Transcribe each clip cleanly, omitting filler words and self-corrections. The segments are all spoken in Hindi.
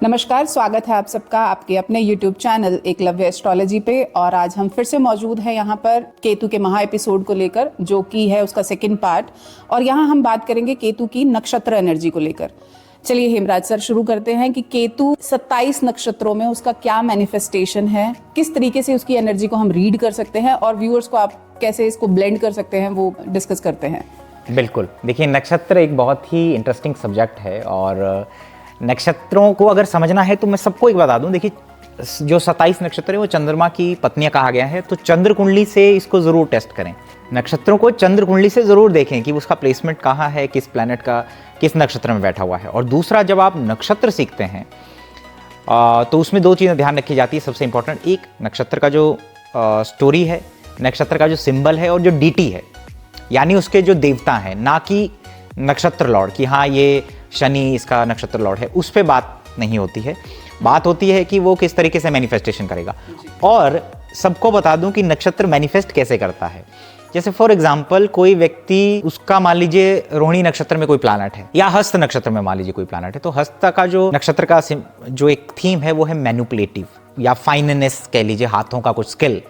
नमस्कार, स्वागत है आप सबका आपके अपने YouTube चैनल एकलव्य एस्ट्रोलॉजी पे। और आज हम फिर से मौजूद हैं यहाँ पर केतु के महा एपिसोड को लेकर, जो कि है उसका सेकंड पार्ट। और यहाँ हम बात करेंगे केतु की नक्षत्र एनर्जी को लेकर। चलिए हेमराज सर, शुरू करते हैं कि केतु 27 नक्षत्रों में उसका क्या मैनिफेस्टेशन है, किस तरीके से उसकी एनर्जी को हम रीड कर सकते हैं और व्यूअर्स को आप कैसे इसको ब्लेंड कर सकते हैं, वो डिस्कस करते हैं। बिल्कुल, देखिए नक्षत्र एक बहुत ही इंटरेस्टिंग सब्जेक्ट है और नक्षत्रों को अगर समझना है तो मैं सबको एक बता दूं। देखिए जो 27 नक्षत्र है वो चंद्रमा की पत्नियां कहा गया है, तो चंद्र कुंडली से इसको ज़रूर टेस्ट करें। नक्षत्रों को चंद्र कुंडली से ज़रूर देखें कि उसका प्लेसमेंट कहाँ है, किस प्लैनेट का किस नक्षत्र में बैठा हुआ है। और दूसरा, जब आप नक्षत्र सीखते हैं तो उसमें दो चीज़ें ध्यान रखी जाती है सबसे इंपॉर्टेंट। एक, नक्षत्र का जो स्टोरी है, नक्षत्र का जो सिंबल है और जो डीटी है, यानी उसके जो देवता हैं, ना कि नक्षत्र लॉर्ड कि हाँ ये शनि इसका नक्षत्र लॉर्ड है, उस पे बात नहीं होती है। बात होती है कि वो किस तरीके से मैनिफेस्टेशन करेगा। और सबको बता दूं कि नक्षत्र मैनिफेस्ट कैसे करता है। जैसे फॉर एग्जांपल कोई व्यक्ति, उसका मान लीजिए रोहिणी नक्षत्र में कोई प्लैनेट है या हस्त नक्षत्र में मान लीजिए कोई प्लैनेट है, तो हस्त का जो नक्षत्र का जो एक थीम है वो है मैनिपुलेटिव या फाइननेस कह लीजिए, हाथों का कुछ स्किल।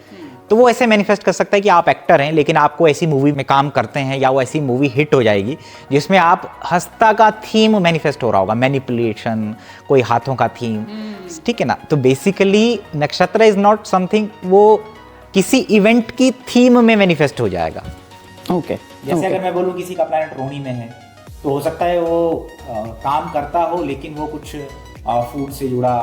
तो वो ऐसे मैनिफेस्ट कर सकता है कि आप एक्टर हैं लेकिन आपको ऐसी मूवी में काम करते हैं या वो ऐसी मूवी हिट हो जाएगी जिसमें आप हस्ता का थीम मैनिफेस्ट हो रहा होगा, मैनिपुलेशन, कोई हाथों का थीम, ठीक है ना। तो बेसिकली नक्षत्र इज नॉट समथिंग, वो किसी इवेंट की थीम में मैनिफेस्ट हो जाएगा। ओके, जैसे अगर मैं बोलूँ किसी का प्लैनेट रोहिणी में है तो हो सकता है वो काम करता हो लेकिन वो कुछ फूड से जुड़ा,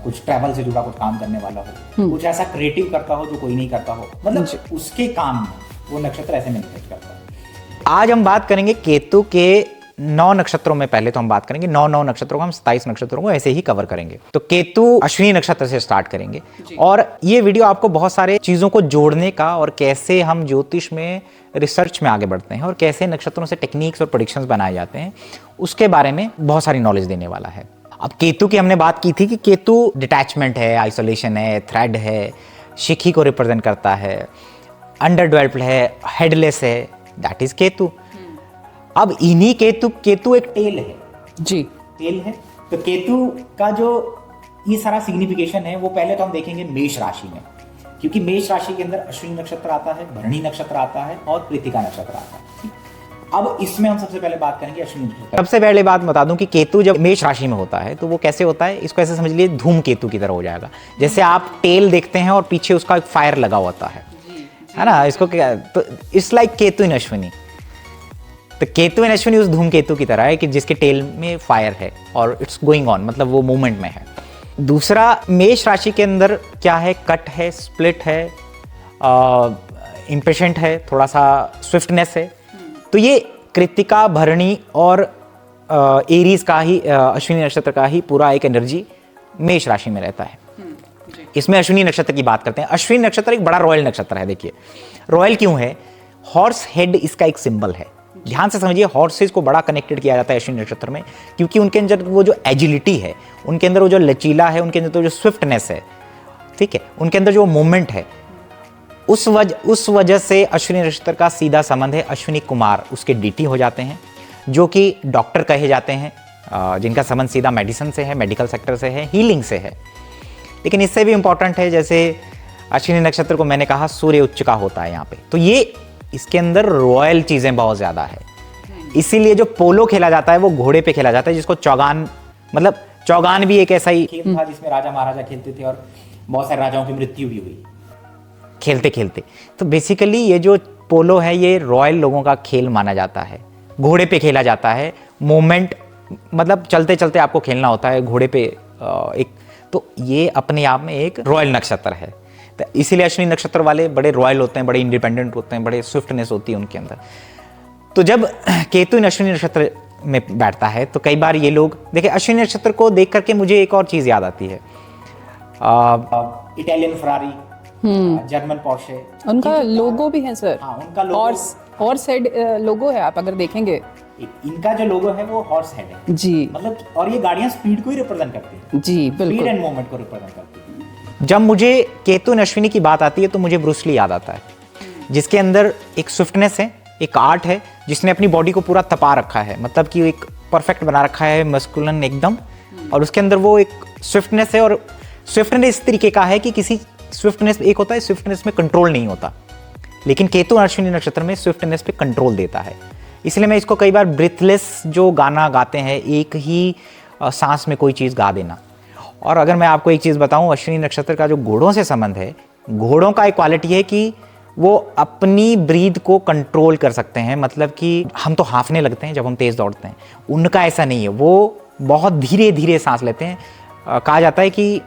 कुछ ट्रैवल से जुड़ा कुछ काम करने वाला हो, कुछ ऐसा क्रिएटिव करता हो जो कोई नहीं करता हो, मतलब उसके काम में वो नक्षत्र ऐसे मैनिफेस्ट करता है। आज हम बात करेंगे केतु के 9 नक्षत्रों में। पहले तो हम बात करेंगे 9 नक्षत्रों को, हम 27 नक्षत्रों को ऐसे ही कवर करेंगे। तो केतु अश्विनी नक्षत्र से स्टार्ट करेंगे और ये वीडियो आपको बहुत सारे चीजों को जोड़ने का और कैसे हम ज्योतिष में रिसर्च में आगे बढ़ते हैं और कैसे नक्षत्रों से टेक्निक्स और प्रेडिक्शंस बनाए जाते हैं, उसके बारे में बहुत सारी नॉलेज देने वाला है। अब केतु की हमने बात की थी कि केतु डिटैचमेंट है, आइसोलेशन है, थ्रेड है, शिखी को रिप्रेजेंट करता है, अंडर डेवलप्ड है, हेडलेस है, दैट इज केतु। अब इन्हीं केतु एक टेल है जी, टेल है। तो केतु का जो ये सारा सिग्निफिकेशन है वो पहले तो हम देखेंगे मेष राशि में, क्योंकि मेष राशि के अंदर अश्विनी नक्षत्र आता है, भरणी नक्षत्र आता है और कृतिका नक्षत्र आता है। अब इसमें हम सबसे पहले बात करेंगे अश्विनी नक्षत्र। सबसे पहले बात बता दूं कि केतु जब मेष राशि में होता है तो वो कैसे होता है, इसको ऐसे समझ लीजिए धूम केतु की तरह हो जाएगा। जैसे आप टेल देखते हैं और पीछे उसका एक फायर लगा होता है ना, इसको क्या, तो इट्स लाइक केतु इन अश्विनी। तो केतु इन अश्विनी उस धूम केतु की तरह है कि जिसके टेल में फायर है और इट्स गोइंग ऑन, मतलब वो मूवमेंट में है। दूसरा, मेष राशि के अंदर क्या है, कट है, स्प्लिट है, इम्पेशेंट है, थोड़ा सा स्विफ्टनेस है। तो ये कृतिका, भरणी और एरीज का ही, अश्विनी नक्षत्र का ही पूरा एक एनर्जी मेष राशि में रहता है। इसमें अश्विनी नक्षत्र की बात करते हैं। अश्विनी नक्षत्र एक बड़ा रॉयल नक्षत्र है। देखिए रॉयल क्यों है, हॉर्स हेड इसका एक सिंबल है। ध्यान से समझिए, हॉर्सेस को बड़ा कनेक्टेड किया जाता है अश्विनी नक्षत्र में, क्योंकि उनके अंदर वो जो एजिलिटी है, उनके अंदर वो जो लचीला है, उनके अंदर तो जो स्विफ्टनेस है, ठीक है, उनके अंदर जो मूवमेंट है, उस वजह से अश्विनी नक्षत्र का सीधा संबंध है अश्विनी कुमार, उसके डीटी हो जाते हैं, जो कि डॉक्टर कहे जाते हैं, जिनका संबंध सीधा मेडिसिन से है, मेडिकल सेक्टर से है, हीलिंग से है। लेकिन इससे भी इंपॉर्टेंट है, जैसे अश्विनी नक्षत्र को मैंने कहा सूर्य उच्च का होता है यहाँ पे, तो ये इसके अंदर रॉयल चीजें बहुत ज्यादा है। इसीलिए जो पोलो खेला जाता है वो घोड़े पे खेला जाता है, जिसको चौगान, मतलब चौगान भी एक ऐसा ही खेल था जिसमें राजा महाराजा खेलते थे और बहुत सारे राजाओं की मृत्यु भी हुई खेलते खेलते। तो बेसिकली ये जो पोलो है ये रॉयल लोगों का खेल माना जाता है, घोड़े पे खेला जाता है। मूवमेंट मतलब चलते चलते आपको खेलना होता है घोड़े पे एक, तो ये अपने आप में एक रॉयल नक्षत्र है। तो इसीलिए अश्विनी नक्षत्र वाले बड़े रॉयल होते हैं, बड़े इंडिपेंडेंट होते हैं, बड़े स्विफ्टनेस होती है उनके अंदर। तो जब केतु इन अश्विनी नक्षत्र में बैठता है तो कई बार ये लोग, देखिए अश्विनी नक्षत्र को देख करके मुझे एक और चीज याद आती है, इटालियन फरारी, जर्मन पोर्शे, उनका लोगो भी है सर। हाँ, उनका लोगो हॉर्स हेड लोगो है, आप अगर देखेंगे इनका जो लोगो है वो हॉर्स हेड है जी, मतलब, और ये गाड़ियां स्पीड को ही रिप्रेजेंट करती हैं जी, बिल्कुल, स्पीड एंड मूवमेंट को रिप्रेजेंट करती है। जब मुझे केतु अश्विनी की बात आती है तो मुझे ब्रूस ली याद आता है, जिसके अंदर एक स्विफ्टनेस है, एक आर्ट है, जिसने अपनी बॉडी को पूरा तपा रखा है, मतलब कि एक परफेक्ट बना रखा है, मस्कुलन एकदम, और उसके अंदर वो एक स्विफ्टनेस है, और स्विफ्टनेस इस तरीके का है कि किसी स्विफ्टनेस एक होता है, स्विफ्टनेस में कंट्रोल नहीं होता, लेकिन केतु अश्विनी नक्षत्र में स्विफ्टनेस पे कंट्रोल देता है। इसलिए मैं इसको कई बार ब्रीथलेस जो गाना गाते हैं, एक ही सांस में कोई चीज़ गा देना। और अगर मैं आपको एक चीज़ बताऊं, अश्विनी नक्षत्र का जो घोड़ों से संबंध है, घोड़ों का एक क्वालिटी है कि वो अपनी ब्रीथ को कंट्रोल कर सकते हैं। मतलब कि हम तो हाँफने लगते हैं जब हम तेज़ दौड़ते हैं, उनका ऐसा नहीं है, वो बहुत धीरे धीरे सांस लेते हैं। कहा जाता है कि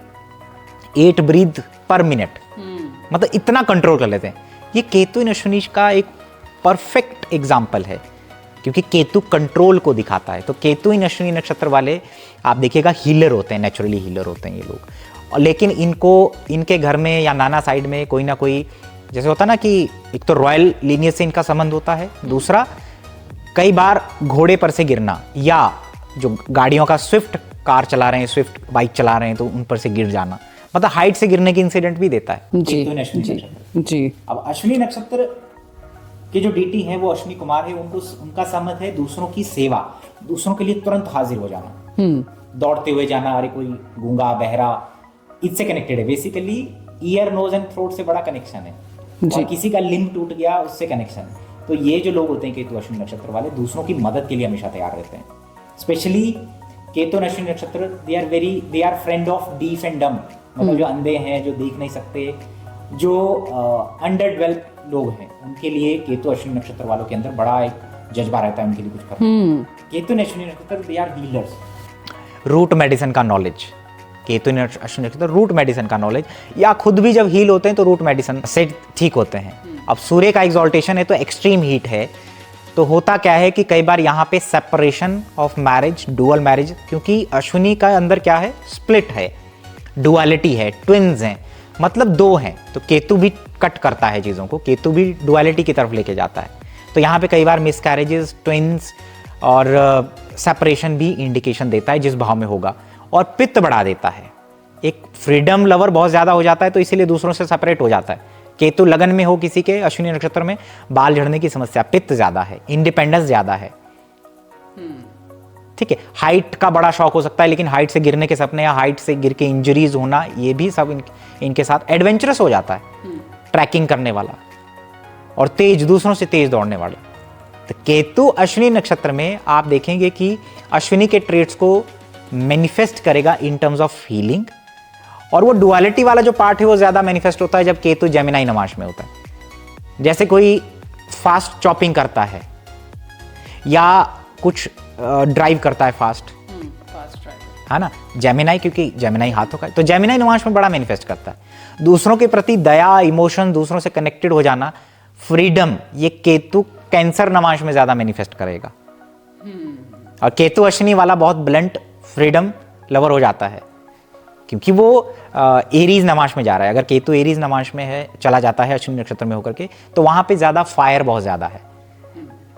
8 ब्रीथ पर मिनट, मतलब इतना कंट्रोल कर लेते हैं। ये केतु इन अश्विनी का एक परफेक्ट एग्जाम्पल है, क्योंकि केतु कंट्रोल को दिखाता है। तो केतु इन अश्विनी नक्षत्र वाले आप देखिएगा हीलर होते हैं, नेचुरली हीलर होते हैं ये लोग। और लेकिन इनको, इनके घर में या नाना साइड में कोई ना कोई, जैसे होता ना कि एक तो रॉयल लीनियज से इनका संबंध होता है, दूसरा कई बार घोड़े पर से गिरना, या जो गाड़ियों का स्विफ्ट कार चला रहे हैं, स्विफ्ट बाइक चला रहे हैं तो उन पर से गिर जाना, मतलब हाइट से गिरने की इंसिडेंट भी देता है। जी केतु इन अश्विनी जी नक्षत्र। जी। अब अश्विनी नक्षत्र के जो डीटी हैं वो अश्विनी कुमार है, उनको उनका संबंध है दूसरों की सेवा, दूसरों के लिए तुरंत हाजिर हो जाना, दौड़ते हुए जाना, अरे कोई गूंगा बहरा, इससे कनेक्टेड है। Basically ear nose and throat से बड़ा कनेक्शन है, और किसी का लिम्ब टूट गया उससे कनेक्शन है। तो ये जो लोग होते हैं केतु अश्विनी नक्षत्र वाले, दूसरों की मदद के लिए हमेशा तैयार रहते हैं। Specially Ketu Ashwini nakshatra, they are friend of deaf and dumb, मतलब जो अंधे हैं, जो देख नहीं सकते, जो अंडर डेवलप लोग हैं, उनके लिए केतु अश्विनी नक्षत्र वालों के अंदर बड़ा एक जज्बा रहता है उनके लिए कुछ करना। Ketu Ashwini nakshatra, they are healers. Root medicine का knowledge, Ketu Ashwini nakshatra root medicine का नॉलेज, या खुद भी जब हील होते हैं तो रूट मेडिसिन से ठीक होते हैं। अब सूर्य का एक्सॉल्टेशन है तो एक्सट्रीम हीट है, तो होता क्या है कि कई बार यहाँ पे separation of marriage, dual marriage, क्योंकि अश्विनी का अंदर क्या है, स्प्लिट है, डुअलिटी है, ट्विन्स हैं, मतलब दो हैं। तो केतु भी कट करता है चीज़ों को, केतु भी डुअलिटी की तरफ लेके जाता है। तो यहाँ पे कई बार मिसकैरेजेस, ट्विन्स और सेपरेशन भी इंडिकेशन देता है जिस भाव में होगा। और पित्त बढ़ा देता है, एक फ्रीडम लवर बहुत ज़्यादा हो जाता है, तो इसीलिए दूसरों से सेपरेट हो जाता है। केतु लगन में हो किसी के, अश्विनी नक्षत्र में बाल झड़ने की समस्या, पित्त ज़्यादा है, इंडिपेंडेंस ज़्यादा है, ठीक है। हाइट का बड़ा शौक हो सकता है, लेकिन हाइट से गिरने के सपने या हाइट से गिर के इंजरीज होना, ये भी सब इनके साथ। एडवेंचरस हो जाता है, ट्रैकिंग करने वाला, और तेज, दूसरों से तेज दौड़ने वाला। तो केतु अश्विनी नक्षत्र में आप देखेंगे कि अश्विनी के ट्रेट्स को मैनिफेस्ट करेगा इन टर्म्स ऑफ हीलिंग, और वो डुअलिटी वाला जो पार्ट है वो ज्यादा मैनिफेस्ट होता है जब केतु जेमिनाई नवांश में होता है। जैसे कोई फास्ट चॉपिंग करता है या कुछ ड्राइव करता है फास्ट है ना, जेमिनाई, क्योंकि जेमिनाई हाथों का, तो जेमिनाई नवांश में बड़ा मैनिफेस्ट करता है। दूसरों के प्रति दया, इमोशन, दूसरों से कनेक्टेड हो जाना, फ्रीडम, ये केतु कैंसर नवांश में ज्यादा मैनिफेस्ट करेगा। और केतु अश्विनी वाला बहुत ब्लंट फ्रीडम लवर हो जाता है, क्योंकि वो एरीज नवांश में जा रहा है। अगर केतु एरीज नवांश में है, चला जाता है अश्विनी नक्षत्र में होकर के, तो वहां पे ज्यादा फायर बहुत ज्यादा है।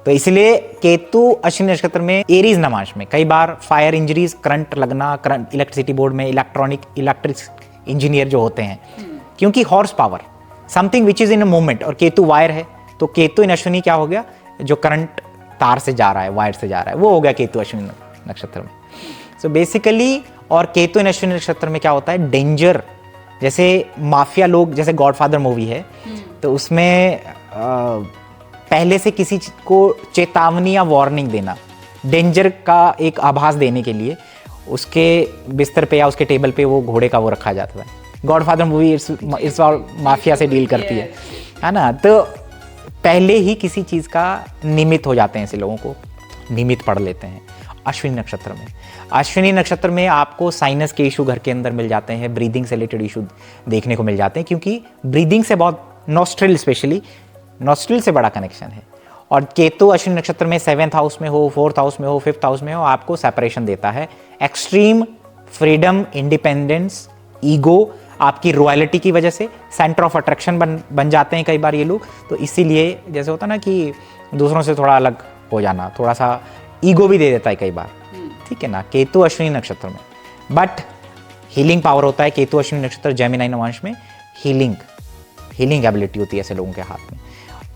तो इसलिए केतु अश्विनी नक्षत्र में एरीज नवांश में कई बार फायर इंजरीज, करंट लगना, करंट, इलेक्ट्रिसिटी बोर्ड में इलेक्ट्रिक इंजीनियर जो होते हैं, क्योंकि horse power, something which is in a movement, और केतु वायर है, तो केतु इन अश्विनी क्या हो गया, जो करंट तार से जा रहा है, वायर से जा रहा है, वो हो गया केतु अश्विनी नक्षत्र में। सो बेसिकली, और केतु इन अश्विनी नक्षत्र में क्या होता है, डेंजर, जैसे माफिया लोग, जैसे गॉडफादर मूवी है, तो उसमें पहले से किसी को चेतावनी या वार्निंग देना, डेंजर का एक आभास देने के लिए उसके बिस्तर पे या उसके टेबल पे वो घोड़े का वो रखा जाता है। गॉडफादर मूवी इस माफिया से डील करती है ना। तो पहले ही किसी चीज़ का निमित्त हो जाते हैं, ऐसे लोगों को निमित्त पढ़ लेते हैं। अश्विनी नक्षत्र में, अश्विनी नक्षत्र में आपको साइनस के इशू घर के अंदर मिल जाते हैं, ब्रीदिंग से रिलेटेड इशू देखने को मिल जाते हैं, क्योंकि ब्रीदिंग से बहुत, नॉस्ट्रिल स्पेशली, नॉस्ट्रिल से बड़ा कनेक्शन है। और केतु अश्विनी नक्षत्र में 7th हाउस में हो, 4th हाउस में हो, 5th हाउस में हो, आपको सेपरेशन देता है, एक्सट्रीम फ्रीडम, इंडिपेंडेंस, ईगो, आपकी रॉयलिटी की वजह से सेंटर ऑफ अट्रैक्शन बन जाते हैं कई बार ये लोग। तो इसीलिए जैसे होता ना कि दूसरों से थोड़ा अलग हो जाना, थोड़ा सा ईगो भी दे देता है कई बार, ठीक है ना, केतु अश्विनी नक्षत्र में। बट हीलिंग पावर होता है केतु अश्विनी नक्षत्र जेमिनाई नवांश में, हीलिंग एबिलिटी होती है ऐसे लोगों के हाथ में।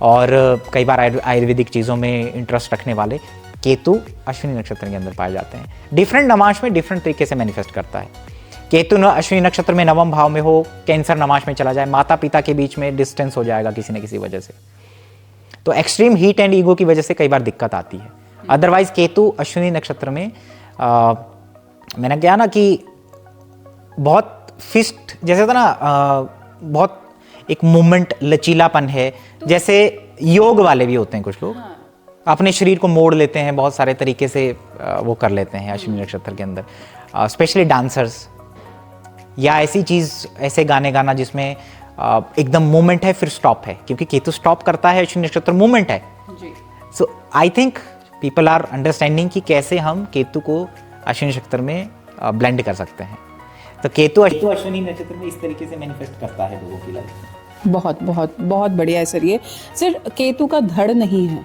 और कई बार आयुर्वेदिक चीज़ों में इंटरेस्ट रखने वाले केतु अश्विनी नक्षत्र के अंदर पाए जाते हैं। डिफरेंट नमाश में डिफरेंट तरीके से मैनिफेस्ट करता है। केतु अश्विनी नक्षत्र में नवम भाव में हो, कैंसर नमाश में चला जाए, माता पिता के बीच में डिस्टेंस हो जाएगा किसी न किसी वजह से, तो एक्सट्रीम हीट एंड ईगो की वजह से कई बार दिक्कत आती है। अदरवाइज केतु अश्विनी नक्षत्र में मैंने कहा ना कि बहुत फिस्ट जैसे था ना, बहुत एक मूवमेंट, लचीलापन है, जैसे योग वाले भी होते हैं कुछ लोग, अपने शरीर को मोड़ लेते हैं, बहुत सारे तरीके से वो कर लेते हैं अश्विनी नक्षत्र के अंदर, स्पेशली डांसर्स, या ऐसी चीज़, ऐसे गाने गाना जिसमें एकदम मूवमेंट है फिर स्टॉप है, क्योंकि केतु स्टॉप करता है, अश्विनी नक्षत्र मूवमेंट है। So I think people are understanding कि कैसे हम केतु को अश्विनी नक्षत्र में ब्लेंड कर सकते हैं। तो केतु अश्विनी नक्षत्र में इस तरीके से मैनिफेस्ट करता है लोगों की लाइफ में। बहुत बहुत बहुत बढ़िया है सर। ये सिर्फ केतु का धड़ नहीं है,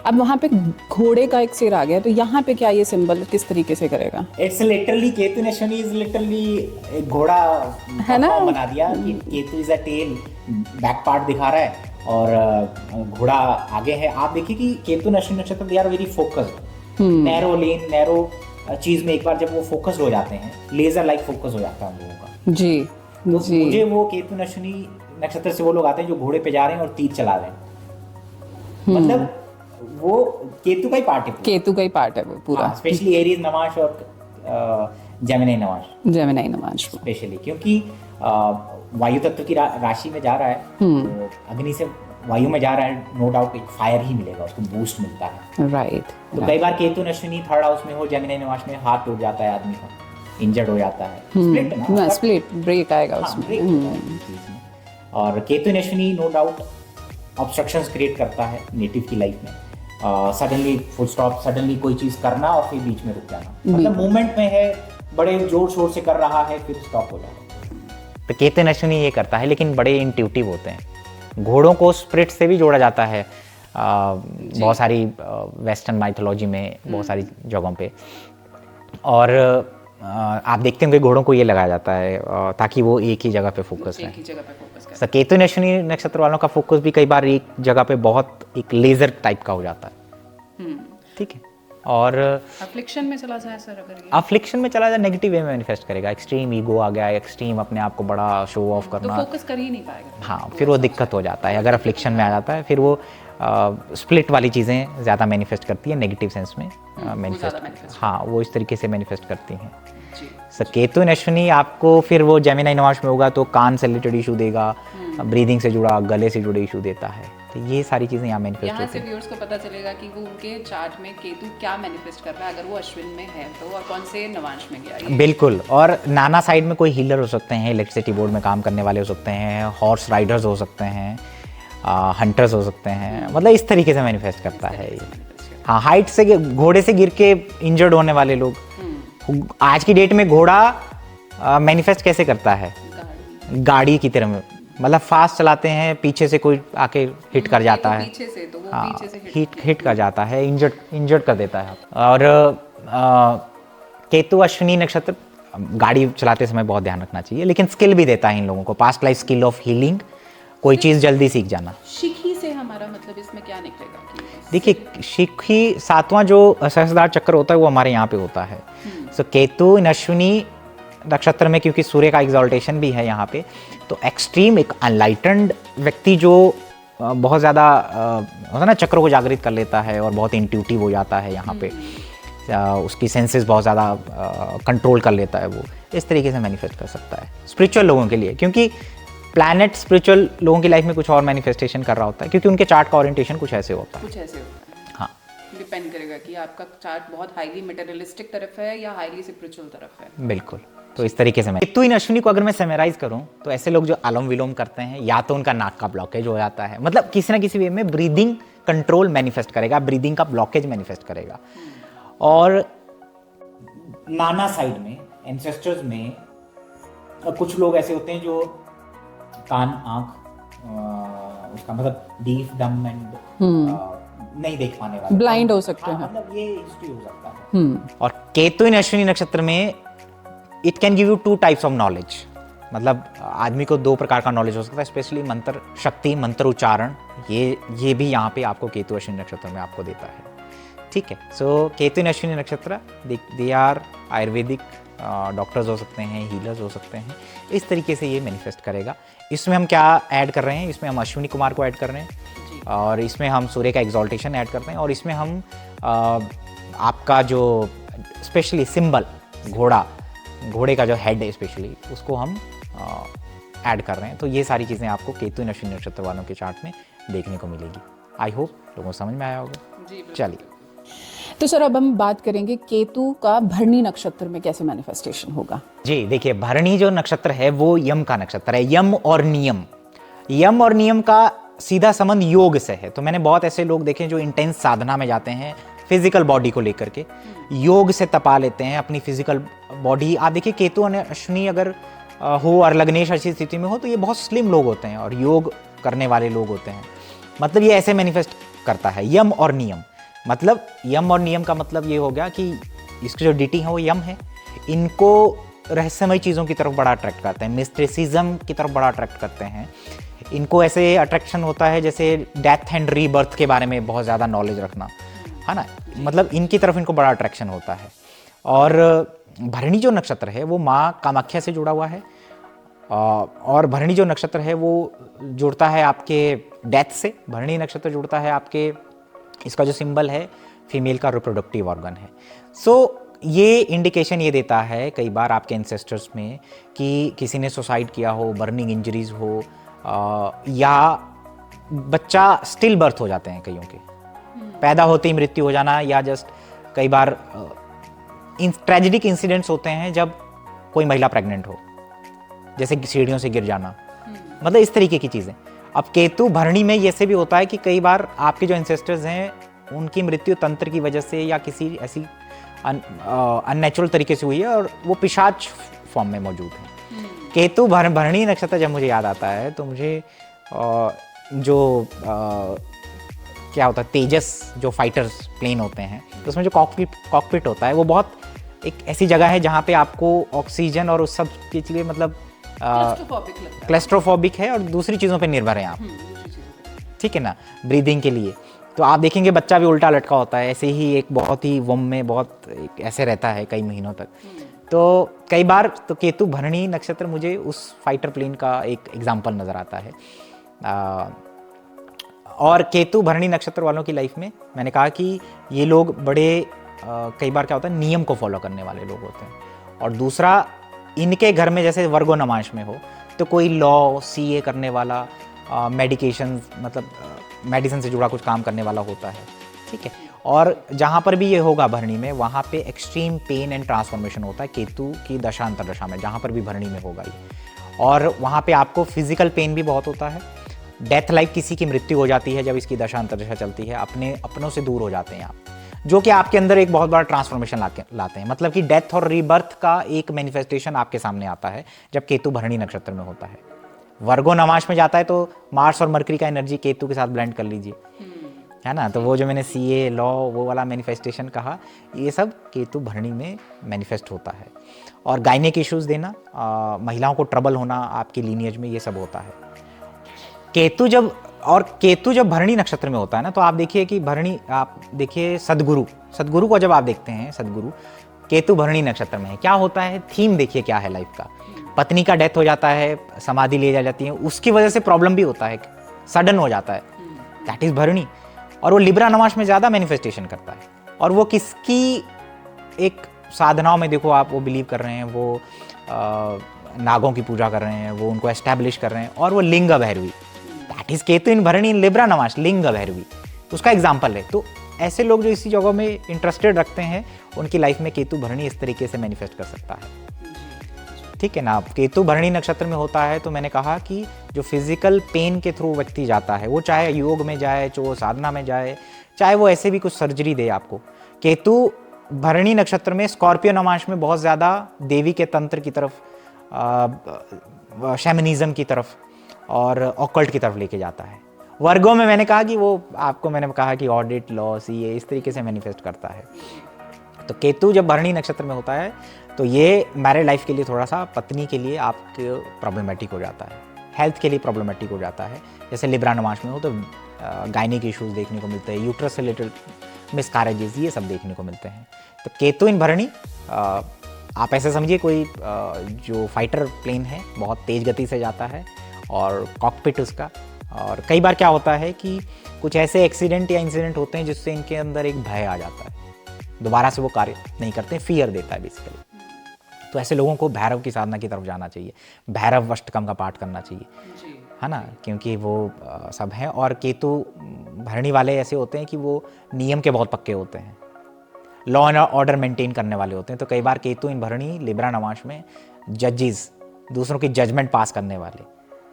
अब वहाँ पे घोड़े का एक सिर आ गया, तो यहाँ पे क्या ये सिंबल किस तरीके से करेगा? It's literally Ketu Ashwini is literally एक घोड़ा है ना, बना दिया कि Ketu is a tail, back part दिखा रहा है और घोड़ा आगे है। आप देखिए कि Ketu Ashwini nakshatra they are very focused, narrow lane, narrow चीज में एक बार जब वो फोकस्ड हो जाते हैं, लेजर लाइक फोकस हो जाता है हम लोगों का। जी तो जी, मुझे वो केतु अश्विनी नक्षत्र से वो लोग आते हैं जो घोड़े पे जा रहे हैं और तीर चला रहे हैं, मतलब वो केतु का ही पार्ट है, केतु का ही पार्ट है वो पूरा, स्पेशली एरीज नमाश और जेमिनी नमाश, जेमिनी नमाश स्पेशली क्योंकि वायु तत्व की राशि में जा रहा है, तो अग्नि से वायु में जा रहा है, नो डाउट एक फायर ही मिलेगा, उसको बूस्ट मिलता है। राइट। तो कई बार केतु अश्विनी थर्ड हाउस में हो, जेमिनी नमाश में, हाथ टूट जाता है आदमी का, इंजर्ड हो जाता है, स्प्लिट ना, स्प्लिट ब्रेक आएगा हाँ, उसमें। break होता है उस चीज़ में। और Ketu Ashwini no doubt obstructions create करता है नेटिव की लाइफ में, सडनली फुल स्टॉप, सडनली कोई चीज करना और फिर बीच में रुक जाना, मतलब मूवमेंट में है, बड़े जोर शोर से कर रहा है फिर स्टॉप हो जाना। तो केतु अश्विनी ये करता है, लेकिन बड़े इंट्यूटिव होते हैं। घोड़ों को स्पिरिट से भी जोड़ा जाता है बहुत सारी वेस्टर्न माइथोलॉजी में, बहुत सारी जगहों पे, और आप देखते होंगे घोड़ों को ये लगाया जाता है ताकि वो एक ही जगह पे फोकस रहे। तो केतु अश्विनी नक्षत्र वालों का फोकस भी कई बार एक जगह पे बहुत एक लेजर टाइप का हो जाता है, ठीक है। और अफ्लिक्शन में चला जाए सर, अगर ये अफ्लिक्शन में चला जाए, नेगेटिव वे में मैनिफेस्ट करेगा, एक्सट्रीम ईगो आ गया, एक्सट्रीम अपने आप को बड़ा शो ऑफ करना, तो फोकस कर ही नहीं पाएगा। हाँ, फिर वो दिक्कत हो जाता है। अगर अफ्लिक्शन में आ जाता है फिर वो स्प्लिट वाली चीज़ें ज़्यादा मैनिफेस्ट करती है, नेगेटिव सेंस में मैनिफेस्ट, हाँ, वो इस तरीके से मैनिफेस्ट करती हैं। सर केतु अश्विनी आपको फिर वो जेमिनी नमाश में होगा तो कान से रिलेटेड इशू देगा, ब्रीदिंग से जुड़ा, गले से जुड़े इशू देता है, तो ये सारी चीज़ें यहाँ मैनिफेस्ट यहाँ होती से हैं। व्यूअर्स को पता चलेगा कि वो उनके चार्ट में केतु क्या मैनिफेस्ट कर रहा है, अगर वो अश्विन में है तो, और कौन से नवांश में गया ये। बिल्कुल। और नाना साइड में कोई हीलर हो सकते हैं, इलेक्ट्रिसिटी बोर्ड में काम करने वाले हो सकते हैं, हॉर्स राइडर्स हो सकते हैं, हंटर्स हो सकते हैं, मतलब इस तरीके से मैनिफेस्ट करता है ये। हाँ, हाइट से घोड़े से गिर के इंजर्ड होने वाले लोग, आज की डेट में घोड़ा मैनिफेस्ट कैसे करता है? गाड़ी की तरह, मतलब फास्ट चलाते हैं, पीछे से कोई आके हिट कर जाता है, पीछे से तो वो हाँ, पीछे से हिट कर जाता है, इंजर्ड कर देता है। और केतु अश्विनी नक्षत्र गाड़ी चलाते समय बहुत ध्यान रखना चाहिए, लेकिन स्किल भी देता है इन लोगों को, past life skill of healing, कोई चीज़ जल्दी सीख जाना। शिखी से हमारा मतलब इसमें क्या निकलेगा कि देखिए, शिखी 7वां जो सहस्त्रधार चक्र होता है वो हमारे यहाँ पे होता है। सो केतु इन अश्विनी नक्षत्र में, क्योंकि सूर्य का एग्जॉल्टेशन भी है यहाँ पे, तो एक्सट्रीम एक अनलाइटेंड व्यक्ति जो बहुत ज़्यादा होता है ना, चक्र को जागृत कर लेता है और बहुत इंट्यूटिव हो जाता है यहाँ पे, उसकी सेंसेस बहुत ज़्यादा कंट्रोल कर लेता है, वो इस तरीके से मैनिफेस्ट कर सकता है स्पिरिचुअल लोगों के लिए, क्योंकि प्लैनेट स्पिरिचुअल लोगों की लाइफ में कुछ और मैनिफेस्टेशन कर रहा होता है, क्योंकि उनके चार्ट का ओरिएंटेशन कुछ ऐसे होता है। कुछ ऐसे होता है। हाँ, डिपेंड करेगा कि आपका चार्ट बहुत हाईली मटेरियलिस्टिक तरफ है या हाईली स्पिरिचुअल तरफ है। बिल्कुल। तो इस तरीके से मैं केतु इन अश्विनी को अगर मैं समराइज करूं तो ऐसे लोग जो अनुलोम विलोम करते हैं, या तो उनका नाक का ब्लॉकेज हो जाता है, मतलब किसी ना किसी वे में ब्रीदिंग कंट्रोल मैनिफेस्ट करेगा, ब्रीदिंग का ब्लॉकेज मैनिफेस्ट करेगा। और नाना साइड में, एंसेस्टर्स में कुछ लोग ऐसे होते हैं जो कान, आंख, उसका मतलब डीफ, डम एंड नहीं देख पाने वाले, ब्लाइंड हो सकते हाँ, हैं। मतलब ये हिस्ट्री हो सकता है। और केतु इन अश्विनी नक्षत्र में it can give you 2 types of knowledge, मतलब आदमी को 2 प्रकार का नॉलेज हो सकता है, स्पेशली मंत्र शक्ति, मंत्र उच्चारण, ये भी यहाँ पे आपको केतु अश्विनी नक्षत्र में आपको देता है। ठीक है। सो केतु इन Ashwini nakshatra, they are Ayurvedic doctors हो सकते हैं, हीलर्स हो सकते हैं, इस तरीके से ये मैनिफेस्ट करेगा। इसमें हम क्या ऐड कर रहे हैं, इसमें हम अश्विनी कुमार को ऐड कर रहे हैं और इसमें हम सूर्य का एग्जॉल्टेशन ऐड करते हैं और इसमें हम आपका जो स्पेशली सिंबल घोड़े का जो हेड है स्पेशली उसको हम ऐड कर रहे हैं। तो ये सारी चीज़ें आपको केतु इन अश्विनी नक्षत्र वालों के चार्ट में देखने को मिलेगी। आई होप लोगों को समझ में आया होगा। चलिए, तो सर अब हम बात करेंगे केतु का भरणी नक्षत्र में कैसे मैनिफेस्टेशन होगा। जी देखिए, भरणी जो नक्षत्र है वो यम का नक्षत्र है। यम और नियम का सीधा संबंध योग से है। तो मैंने बहुत ऐसे लोग देखे जो इंटेंस साधना में जाते हैं फिजिकल बॉडी को लेकर के, योग से तपा लेते हैं अपनी फिजिकल बॉडी। आप देखिए केतु और अश्विनी अगर हो और लग्नेश अच्छी स्थिति में हो तो ये बहुत स्लिम लोग होते हैं और योग करने वाले लोग होते हैं। मतलब ये ऐसे मैनिफेस्ट करता है यम और नियम। मतलब यम और नियम का मतलब ये हो गया कि इसके जो डीटी है वो यम है, इनको रहस्यमय चीज़ों की तरफ बड़ा अट्रैक्ट करते हैं, मिस्ट्रिसिज्म की तरफ बड़ा अट्रैक्ट करते हैं। इनको ऐसे अट्रैक्शन होता है जैसे डेथ एंड रीबर्थ के बारे में बहुत ज़्यादा नॉलेज रखना, है ना। मतलब इनकी तरफ इनको बड़ा अट्रैक्शन होता है। और भरणी जो नक्षत्र है वो माँ कामाख्या से जुड़ा हुआ है और भरणी जो नक्षत्र है वो जुड़ता है आपके डेथ से। भरणी नक्षत्र जुड़ता है आपके, इसका जो सिंबल है फीमेल का रिप्रोडक्टिव ऑर्गन है। सो ये इंडिकेशन ये देता है कई बार आपके एंसेस्टर्स में कि किसी ने सुसाइड किया हो, बर्निंग इंजरीज हो या बच्चा स्टिल बर्थ हो जाते हैं कईयों के, पैदा होते ही मृत्यु हो जाना, या जस्ट कई बार ट्रेजिडिक इंसिडेंट्स होते हैं जब कोई महिला प्रेग्नेंट हो, जैसे सीढ़ियों से गिर जाना, मतलब इस तरीके की चीज़ें। अब केतु भरणी में ऐसे भी होता है कि कई बार आपके जो एंसेस्टर्स हैं उनकी मृत्यु तंत्र की वजह से या किसी ऐसी अननेचुरल तरीके से हुई है और वो पिशाच फॉर्म में मौजूद है। केतु भरणी नक्षत्र जब मुझे याद आता है तो मुझे क्या होता है, तेजस जो फाइटर्स प्लेन होते हैं तो उसमें जो कॉकपिट होता है वो बहुत एक ऐसी जगह है जहाँ पे आपको ऑक्सीजन और उस सब के लिए मतलब क्लेस्ट्रोफोबिक है और दूसरी चीज़ों पे निर्भर है आप, ठीक है ना, ब्रीदिंग के लिए। तो आप देखेंगे बच्चा भी उल्टा लटका होता है, ऐसे ही एक बहुत ही वम में बहुत ऐसे रहता है कई महीनों तक। तो कई बार तो केतु भरणी नक्षत्र मुझे उस फाइटर प्लेन का एक एग्जाम्पल नज़र आता है। और केतु भरणी नक्षत्र वालों की लाइफ में मैंने कहा कि ये लोग बड़े कई बार क्या होता है नियम को फॉलो करने वाले लोग होते हैं। और दूसरा, इनके घर में जैसे वर्गो नमांश में हो तो कोई लॉ सीए करने वाला, मेडिकेशन मतलब मेडिसिन से जुड़ा कुछ काम करने वाला होता है, ठीक है। और जहाँ पर भी ये होगा भरणी में वहाँ पे एक्सट्रीम पेन एंड ट्रांसफॉर्मेशन होता है केतु की दशा अंतर्दशा में, जहाँ पर भी भरणी में होगा ये। और वहाँ पे आपको फिजिकल पेन भी बहुत होता है, डेथ लाइफ किसी की मृत्यु हो जाती है जब इसकी दशा अंतर्दशा चलती है, अपनों से दूर हो जाते हैं आप, जो कि आपके अंदर एक बहुत बड़ा ट्रांसफॉर्मेशन लाते हैं। मतलब कि डेथ और रीबर्थ का एक मैनिफेस्टेशन आपके सामने आता है जब केतु भरणी नक्षत्र में होता है। वर्गो नमांश में जाता है तो मार्स और मरकरी का एनर्जी केतु के साथ ब्लेंड कर लीजिए, है ना। तो वो जो मैंने सीए लॉ वो वाला मैनिफेस्टेशन कहा, ये सब केतु भरणी में मैनिफेस्ट होता है। और गायनिक इश्यूज देना, महिलाओं को ट्रबल होना आपके लीनिएज में, ये सब होता है। केतु जब भरणी नक्षत्र में होता है ना, तो आप देखिए कि भरणी, आप देखिए सदगुरु को जब आप देखते हैं, सदगुरु केतु भरणी नक्षत्र में है, क्या होता है, थीम देखिए क्या है लाइफ का। पत्नी का डेथ हो जाता है, समाधि ले जाती है, उसकी वजह से प्रॉब्लम भी होता है, सडन हो जाता है, दैट इज भरणी। और वो लिब्रा नमांश में ज़्यादा मैनिफेस्टेशन करता है। और वो किसकी एक साधनाओं में देखो आप वो बिलीव कर रहे हैं, वो नागों की पूजा कर रहे हैं, वो उनको एस्टैब्लिश कर रहे हैं, और वो लिंग भैरवी, दैट इज केतु इन भरणी इन लिब्रा नमांश, लिंग भैरवी उसका एग्जाम्पल है। तो ऐसे लोग जो इसी जगह में इंटरेस्टेड रखते हैं उनकी लाइफ में केतु भरणी इस तरीके से मैनिफेस्ट कर सकता है, ठीक है ना। केतु भरणी नक्षत्र में होता है तो मैंने कहा कि जो फिजिकल पेन के थ्रू व्यक्ति जाता है, वो चाहे योग में जाए, चाहे वो साधना में जाए, चाहे वो ऐसे भी कुछ सर्जरी दे आपको। केतु भरणी नक्षत्र में स्कॉर्पियो नमांश में बहुत ज़्यादा देवी के तंत्र की तरफ, शैमनिज्म की तरफ और ऑकल्ट की तरफ लेके जाता है। वर्गों में मैंने कहा कि वो आपको मैंने कहा कि ऑडिट लॉ सीए इस तरीके से मैनिफेस्ट करता है। तो केतु जब भरणी नक्षत्र में होता है तो ये मैरिड लाइफ के लिए थोड़ा सा, पत्नी के लिए आपके प्रॉब्लमेटिक हो जाता है, हेल्थ के लिए प्रॉब्लमेटिक हो जाता है। जैसे लिब्रा नमांश में हो तो गायनिक इश्यूज देखने को मिलते हैं, यूट्रस से रिलेटेड मिसकैरेजेस, ये सब देखने को मिलते हैं। तो केतु इन भरणी, आप ऐसे समझिए कोई जो फाइटर प्लेन है बहुत तेज़ गति से जाता है और कॉकपिट उसका, और कई बार क्या होता है कि कुछ ऐसे एक्सीडेंट या इंसिडेंट होते हैं जिससे इनके अंदर एक भय आ जाता है, दोबारा से वो कार्य नहीं करते, फियर देता है बेसिकली। तो ऐसे लोगों को भैरव की साधना की तरफ जाना चाहिए, भैरव अष्टकम का पाठ करना चाहिए, है ना, क्योंकि वो सब है। और केतु भरणी वाले ऐसे होते हैं कि वो नियम के बहुत पक्के होते हैं, लॉ एंड ऑर्डर मेंटेन करने वाले होते हैं। तो कई बार केतु इन भरणी लिब्रा नवांश में जजेस, दूसरों की जजमेंट पास करने वाले,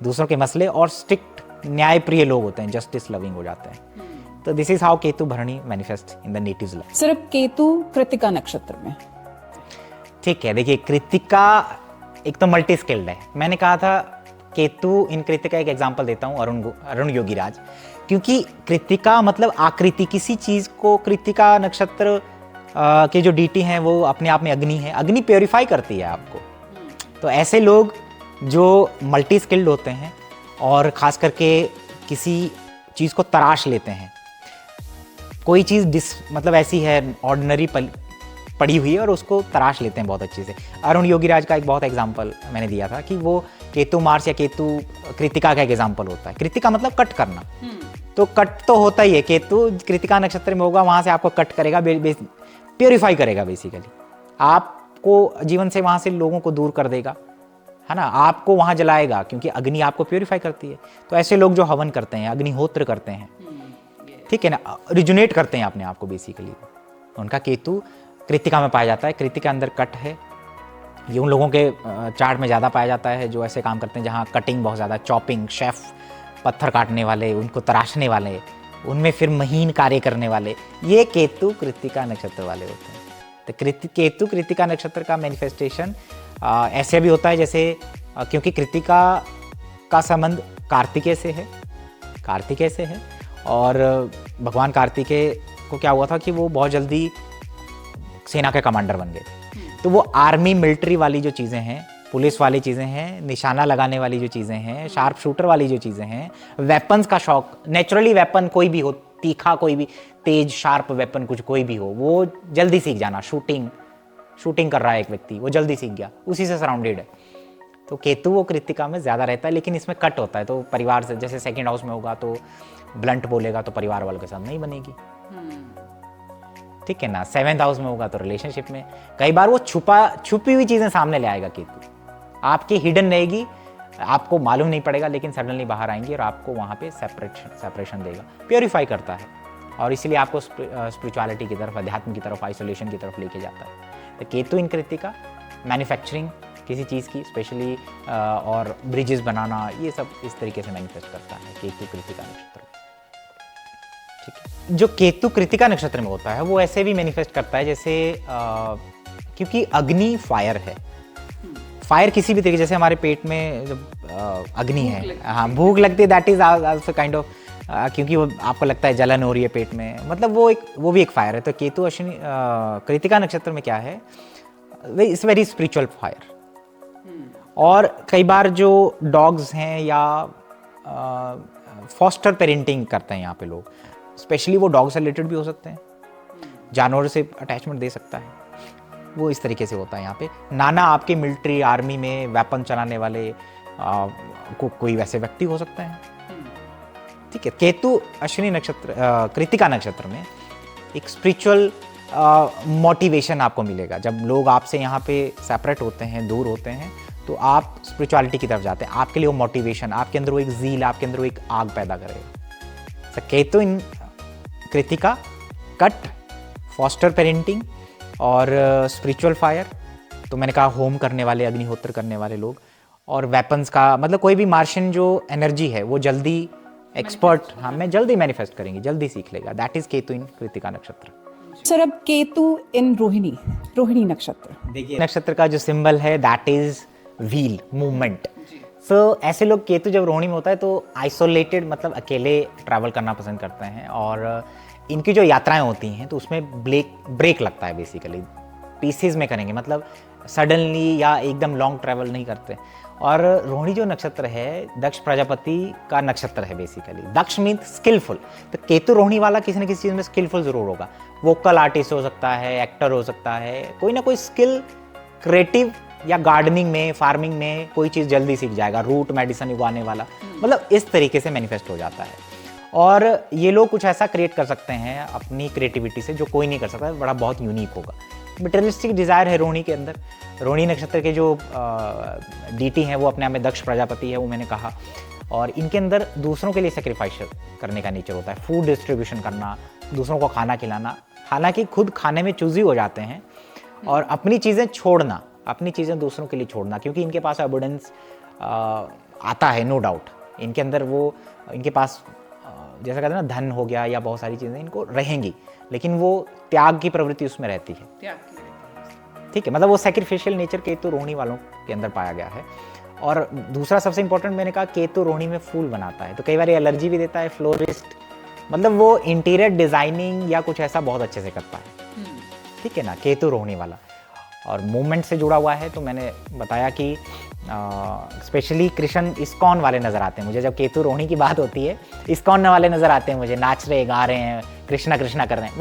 दूसरों के मसले और स्ट्रिक्ट न्यायप्रिय लोग होते हैं, जस्टिस लविंग हो जाते हैं। तो दिस इज हाउ केतु भरणी manifest in the native life. सिर्फ केतु कृतिका नक्षत्र में, ठीक है, देखिए कृतिका एक तो मल्टी स्किल्ड है। मैंने कहा था केतु इन कृतिका, एक एग्जांपल देता हूँ, अरुण योगीराज, क्योंकि कृतिका मतलब आकृति, किसी चीज को, कृतिका नक्षत्र के जो डीटी हैं वो अपने आप में अग्नि है, अग्नि प्योरीफाई करती है आपको। तो ऐसे लोग जो मल्टी स्किल्ड होते हैं और खास करके किसी चीज़ को तराश लेते हैं, कोई चीज़ मतलब ऐसी है ऑर्डिनरी पड़ी हुई है और उसको तराश लेते हैं बहुत अच्छे से। अरुण योगीराज का एक बहुत एग्जांपल मैंने दिया था कि वो केतु मार्स या केतु कृतिका का एक एग्जांपल होता है। कृतिका मतलब कट करना, तो कट तो होता ही है, केतु कृतिका नक्षत्र में होगा, वहाँ से आपको कट करेगा, प्योरीफाई करेगा बेसिकली, आपको जीवन से वहाँ से लोगों को दूर कर देगा, है ना, आपको वहाँ जलाएगा, क्योंकि अग्नि आपको प्योरीफाई करती है। तो ऐसे लोग जो हवन करते हैं, अग्निहोत्र करते हैं, ठीक है ना, रिजुनेट करते हैं अपने आप को बेसिकली, उनका केतु कृतिका में पाया जाता है। कृतिका अंदर कट है, ये उन लोगों के चार्ट में ज़्यादा पाया जाता है जो ऐसे काम करते हैं जहाँ कटिंग बहुत ज़्यादा, चॉपिंग, शेफ, पत्थर काटने वाले, उनको तराशने वाले, उनमें फिर महीन कार्य करने वाले, ये केतु कृतिका नक्षत्र वाले होते हैं। तो केतु कृतिका नक्षत्र का मैनिफेस्टेशन ऐसे भी होता है जैसे, क्योंकि कृतिका का संबंध कार्तिकेय से है, और भगवान कार्तिकेय को क्या हुआ था कि वो बहुत जल्दी सेना के कमांडर बन गए। तो वो आर्मी मिलिट्री वाली जो चीज़ें हैं, पुलिस वाली चीज़ें हैं, निशाना लगाने वाली जो चीज़ें हैं, शार्प शूटर वाली जो चीज़ें हैं, वेपन्स का शौक, नेचुरली वेपन कोई भी हो, तीखा कोई भी तेज शार्प वेपन कुछ कोई भी हो, वो जल्दी सीख जाना। शूटिंग कर रहा है एक व्यक्ति, वो जल्दी सीख गया, उसी से सराउंडेड है। तो केतु वो कृतिका में ज़्यादा रहता है, लेकिन इसमें कट होता है। तो परिवार से, जैसे सेकंड हाउस में होगा तो ब्लंट बोलेगा तो परिवार वालों के साथ नहीं बनेगी, ठीक है ना। 7th हाउस में होगा तो रिलेशनशिप में कई बार वो छुपी हुई चीज़ें सामने ले आएगा केतु, आपकी हिडन रहेगी, आपको मालूम नहीं पड़ेगा, लेकिन सडनली बाहर आएंगी और आपको वहाँ पे सेपरेशन देगा, प्योरीफाई करता है, और इसीलिए आपको स्पिरिचुअलिटी की तरफ, अध्यात्म की तरफ, आइसोलेशन की तरफ लेके जाता है। तो केतु इन कृतिका, मैन्युफैक्चरिंग किसी चीज़ की स्पेशली, और ब्रिजेस बनाना, ये सब इस तरीके से मैनिफेस्ट करता है केतु कृतिका नक्षत्र। ठीक है, जो केतु कृतिका नक्षत्र में होता है वो ऐसे भी मैनिफेस्ट करता है जैसे, क्योंकि अग्नि फायर है, फायर किसी भी तरीके, जैसे हमारे पेट में जब अग्नि है, हाँ भूख लगती है, that is also kind of, क्योंकि वो आपको लगता है जलन हो रही है पेट में, मतलब वो भी एक फायर है। तो केतु अश्विनी कृतिका नक्षत्र में क्या है, इट्स वेरी स्पिरिचुअल फायर। और कई बार जो डॉग्स हैं या फॉस्टर पेरेंटिंग करते हैं यहाँ पे लोग, स्पेशली वो डॉग से रिलेटेड भी हो सकते हैं, जानवर से अटैचमेंट दे सकता है, वो इस तरीके से होता है यहाँ पे। नाना आपके मिलिट्री आर्मी में वेपन चलाने वाले कोई वैसे व्यक्ति हो सकता है, ठीक है। केतु अश्विनी नक्षत्र कृतिका नक्षत्र में एक स्पिरिचुअल मोटिवेशन आपको मिलेगा। जब लोग आपसे यहाँ पे सेपरेट होते हैं, दूर होते हैं, तो आप स्पिरिचुअलिटी की तरफ जाते हैं, आपके लिए वो मोटिवेशन, आपके अंदर वो एक ज़ील, आपके अंदर वो एक आग पैदा करेगा। तो केतु इन कृतिका, कट, फॉस्टर पेरेंटिंग और स्पिरिचुअल फायर, तो मैंने कहा होम करने वाले, अग्निहोत्र करने वाले लोग, और वेपन्स का मतलब कोई भी मार्शियन जो एनर्जी है वो जल्दी एक्सपर्ट, हाँ मैं जल्दी मैनिफेस्ट करेंगे, जल्दी सीख लेगा। दैट इज केतु इन कृतिका नक्षत्र। सर अब केतु इन रोहिणी नक्षत्र, देखिए नक्षत्र का जो सिंबल है दैट इज व्हील, मूवमेंट। सो ऐसे लोग केतु जब रोहिणी में होता है तो आइसोलेटेड, मतलब अकेले ट्रैवल करना पसंद करते हैं, और इनकी जो यात्राएं होती हैं तो उसमें ब्रेक लगता है बेसिकली, पीसेज में करेंगे, मतलब सडनली या एकदम लॉन्ग ट्रैवल नहीं करते। और रोहिणी जो नक्षत्र है दक्ष प्रजापति का नक्षत्र है बेसिकली। दक्ष मीन स्किलफुल, तो केतु रोहिणी वाला किसी न किसी चीज़ में स्किलफुल जरूर होगा। वोकल आर्टिस्ट हो सकता है, एक्टर हो सकता है, कोई ना कोई स्किल, क्रिएटिव या गार्डनिंग में, फार्मिंग में कोई चीज़ जल्दी सीख जाएगा, रूट मेडिसिन उगाने वाला, मतलब इस तरीके से मैनिफेस्ट हो जाता है। और ये लोग कुछ ऐसा क्रिएट कर सकते हैं अपनी क्रिएटिविटी से जो कोई नहीं कर सकता, बड़ा बहुत यूनिक होगा। मटेरियलिस्टिक डिज़ायर है रोहिणी के अंदर। रोहिणी नक्षत्र के जो डीटी हैं वो अपने आप में दक्ष प्रजापति है, वो मैंने कहा। और इनके अंदर दूसरों के लिए सेक्रीफाइस करने का नेचर होता है, फूड डिस्ट्रीब्यूशन करना, दूसरों को खाना खिलाना। हालांकि खुद खाने में चूजी हो जाते हैं और अपनी चीज़ें छोड़ना, अपनी चीज़ें दूसरों के लिए छोड़ना, क्योंकि इनके पास अबंडेंस आता है, नो डाउट। इनके अंदर वो, इनके पास जैसा कहते हैं ना, धन हो गया या बहुत सारी चीज़ें इनको रहेंगी, लेकिन वो त्याग की प्रवृत्ति उसमें रहती है। त्याग की रहती ठीक है, मतलब वो सैक्रिफिशियल नेचर केतु रोहिणी वालों के अंदर पाया गया है। और दूसरा सबसे इंपॉर्टेंट मैंने कहा, केतु रोहिणी में फूल बनाता है, तो कई बार ये एलर्जी भी देता है, फ्लोरिस्ट, मतलब वो इंटीरियर डिजाइनिंग या कुछ ऐसा बहुत अच्छे से करता है। ठीक है ना, केतु रोहिणी वाला। और मूवमेंट से जुड़ा हुआ है, तो मैंने बताया कि स्पेशली कृष्ण इस्कॉन वाले नज़र आते हैं मुझे। जब केतु रोहिणी की बात होती है, इस्कॉन वाले नज़र आते हैं मुझे, नाच रहे, गा रहे हैं, कृष्णा कृष्णा कर रहे हैं,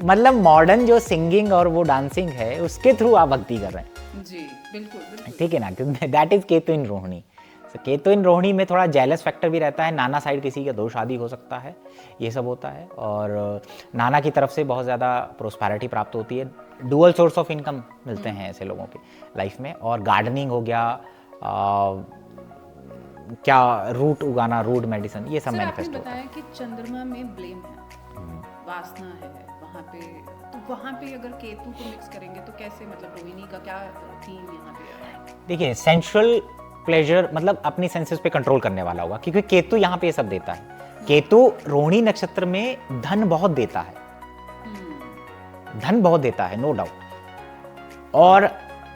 मतलब मॉडर्न जो सिंगिंग और वो डांसिंग है उसके थ्रू आप भक्ति कर रहे हैं। जी बिल्कुल बिल्कुल। ठीक है ना, दैट इज केतु इन रोहिणी। केतु इन रोहिणी में थोड़ा जेलस फैक्टर भी रहता है, नाना साइड किसी का 2 शादी हो सकता है, ये सब होता है। और नाना की तरफ से बहुत ज़्यादा प्रोस्पैरिटी प्राप्त होती है, डुअल सोर्स ऑफ इनकम मिलते हैं ऐसे लोगों की लाइफ में। और गार्डनिंग हो गया, क्या रूट उगाना, रूट मेडिसिन, ये सब सर, मैनिफेस्ट आपने होता है। बताया कि चंद्रमा में ब्लेम है, वासना है वहाँ पे, तो वहाँ पे अगर केतु को मिक्स करेंगे तो कैसे, मतलब रोहिणी का क्या थीम यहाँ पे है? देखिए, सेंशुअल प्लेजर, मतलब अपनी सेंसेस पे कंट्रोल करने वाला होगा, क्योंकि केतु यहाँ पे ये सब देता है। केतु रोहिणी नक्षत्र में धन बहुत देता है, धन बहुत देता है, नो डाउट। और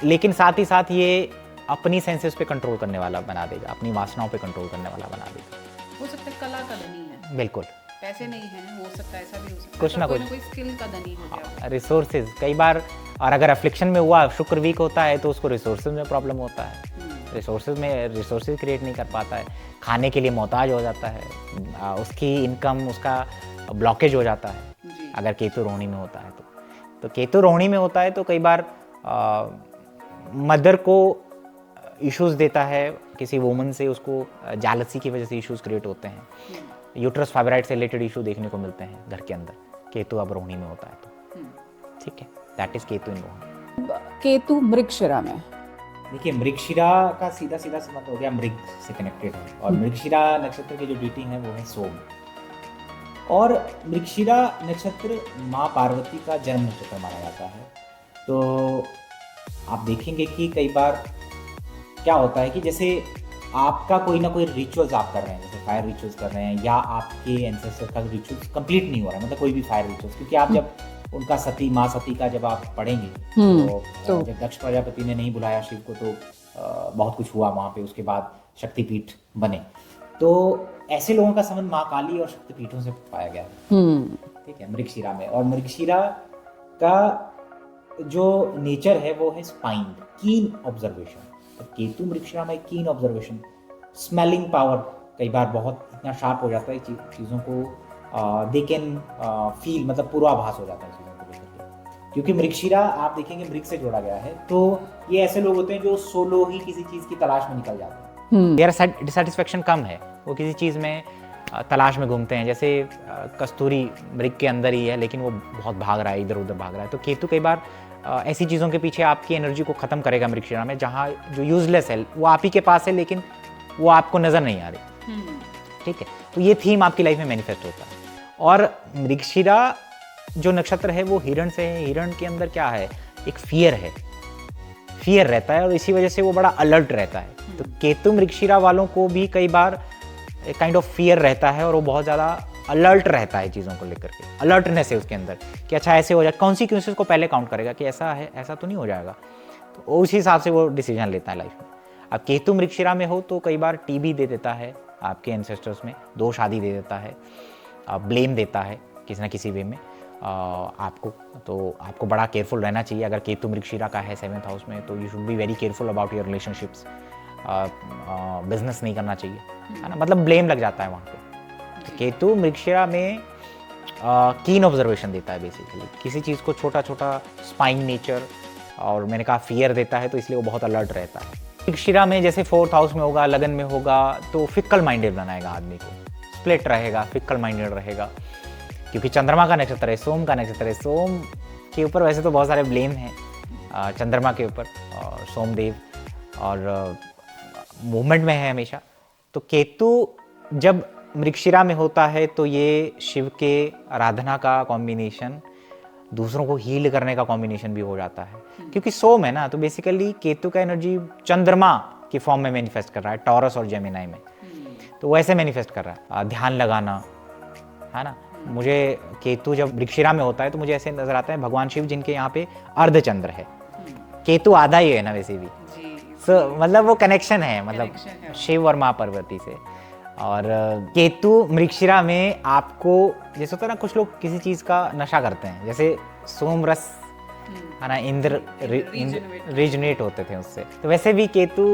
लेकिन साथ ही साथ ये अपनी सेंसेस पे कंट्रोल करने वाला बना देगा, अपनी वासनाओं पे कंट्रोल करने वाला बना देगा। हो सकता है कला का धनी है, बिल्कुल, पैसे नहीं है, हो सकता है ऐसा भी हो सकता है, कुछ ना कोई कुछ। कोई स्किल का धनी हो गया। रिसोर्सेज कई बार, और अगर अफ्लिक्शन में हुआ, शुक्र वीक होता है, तो उसको रिसोर्सेज में प्रॉब्लम होता है, रिसोर्सेज क्रिएट नहीं कर पाता है, खाने के लिए मोहताज हो जाता है, उसकी इनकम, उसका ब्लॉकेज हो जाता है जी। अगर केतु रोहिणी में होता है तो केतु रोहिणी में होता है तो कई बार मदर को इश्यूज देता है, किसी वुमन से उसको जालसी की वजह से इश्यूज क्रिएट होते हैं, यूट्रस फाइब्राइड से रिलेटेड इशू देखने को मिलते हैं घर के अंदर, केतु अब रोहिणी में होता है तो। ठीक है, दैट इज केतु इन रोहिणी। केतु मृगशिरा में, देखिए मृगशिरा का सीधा सीधा संबंध हो गया मृग से कनेक्टेड है, और मृगशिरा नक्षत्र की जो डीटी है वो है सोम। और मृगशिरा नक्षत्र माँ पार्वती का जन्म नक्षत्र माना जाता है। तो आप देखेंगे कि कई बार क्या होता है कि जैसे आपका कोई ना कोई रिचुअल्स आप कर रहे हैं, जैसे फायर रिचुअल्स कर रहे हैं, या आपके एंसेस्टर का रिचुअल्स कंप्लीट नहीं हो रहा है, मतलब कोई भी फायर रिचुअल्स, क्योंकि आप जब उनका सती, माँ सती का जब आप पढ़ेंगे तो जब दक्ष प्रजापति ने नहीं बुलाया शिव को तो बहुत कुछ हुआ वहाँ पे, उसके बाद शक्तिपीठ बने। तो ऐसे लोगों का संबंध माँ काली और शक्तिपीठों से पाया गया है। ठीक है, मृगशिरा में। और मृगशिरा का जो नेचर है वो है स्पाइंड, कीन ऑब्जर्वेशन। तो केतु मृगशिरा में कीन ऑब्जर्वेशन, स्मेलिंग पावर कई बार बहुत इतना शार्प हो जाता है चीज़ों को, दे कैन फील, मतलब पूर्वाभास हो जाता है चीज़ों को लेकर के, क्योंकि मृगशिरा आप देखेंगे मृग से जोड़ा गया है। तो ये ऐसे लोग होते हैं जो सोलो ही किसी चीज़ की तलाश में निकल जाते हैं, देयर डिसैटिस्फैक्शन कम है, वो किसी चीज़ में तलाश में घूमते हैं। जैसे कस्तूरी मृग के अंदर ही है, लेकिन वो बहुत भाग रहा है, इधर उधर भाग रहा है। तो केतु कई बार ऐसी चीज़ों के पीछे आपकी एनर्जी को ख़त्म करेगा मृगशिरा में, जहाँ जो यूजलेस है वो आप ही के पास है, लेकिन वो आपको नज़र नहीं आ रही। ठीक है, तो ये थीम आपकी लाइफ में मैनिफेस्ट होता है। और मृगशिरा जो नक्षत्र है वो हिरण से है। हिरण के अंदर क्या है, एक फियर है, फियर रहता है, और इसी वजह से वो बड़ा अलर्ट रहता है। तो केतु मृगशिरा वालों को भी कई बार एक काइंड ऑफ फियर रहता है, और वो बहुत ज़्यादा अलर्ट रहता है चीज़ों को लेकर के, अलर्टनेस है उसके अंदर कि अच्छा ऐसे हो जाए, कॉन्सिक्वेंसेस को पहले काउंट करेगा कि ऐसा है, ऐसा तो नहीं हो जाएगा, तो उसी हिसाब से वो डिसीजन लेता है लाइफ में। अब केतु मृगशिरा में हो तो कई बार टीबी दे देता है आपके एंसेस्टर्स में, 2 शादी दे देता है, ब्लेम देता है किसी ना किसी वे में, आपको बड़ा केयरफुल रहना चाहिए। अगर केतु मृगशिरा का है 7th हाउस में, तो you should be very careful about your relationships. Business नहीं करना चाहिए, है ना, मतलब ब्लेम लग जाता है वहाँ पे। तो केतु मृगशिरा में कीन ऑब्जर्वेशन देता है बेसिकली, किसी चीज़ को छोटा छोटा स्पाइंग नेचर, और मैंने कहा फियर देता है, तो इसलिए वो बहुत अलर्ट रहता है। मृगशिरा में जैसे 4th हाउस में होगा, लगन में होगा, तो फिक्कल माइंडेड बनाएगा आदमी को, स्प्लिट रहेगा, फिक्कल माइंडेड रहेगा, क्योंकि चंद्रमा का नक्षत्र है, सोम का नक्षत्र है। सोम के ऊपर वैसे तो बहुत सारे ब्लेम हैं चंद्रमा के ऊपर, और सोमदेव, और मूवमेंट में है हमेशा। तो केतु जब मृगशिरा में होता है तो ये शिव के आराधना का कॉम्बिनेशन, दूसरों को हील करने का कॉम्बिनेशन भी हो जाता है, क्योंकि सोम है ना, तो बेसिकली केतु का एनर्जी चंद्रमा की फॉर्म में मैनिफेस्ट कर रहा है, टॉरस और जेमिनाई में, तो वैसे मैनिफेस्ट कर रहा है। ध्यान लगाना, है ना। मुझे केतु जब मृगशिरा में होता है तो मुझे ऐसे नजर आता है भगवान शिव जिनके यहाँ पे अर्धचंद्र है, केतु आधा ही है ना वैसे भी, मतलब वो कनेक्शन है, मतलब शिव और माँ पार्वती से। और केतु मृगशिरा में आपको, जैसे होता है ना, कुछ लोग किसी चीज़ का नशा करते हैं, जैसे सोम रस, है ना, इंद्र रिजनेट होते थे उससे, तो वैसे भी केतु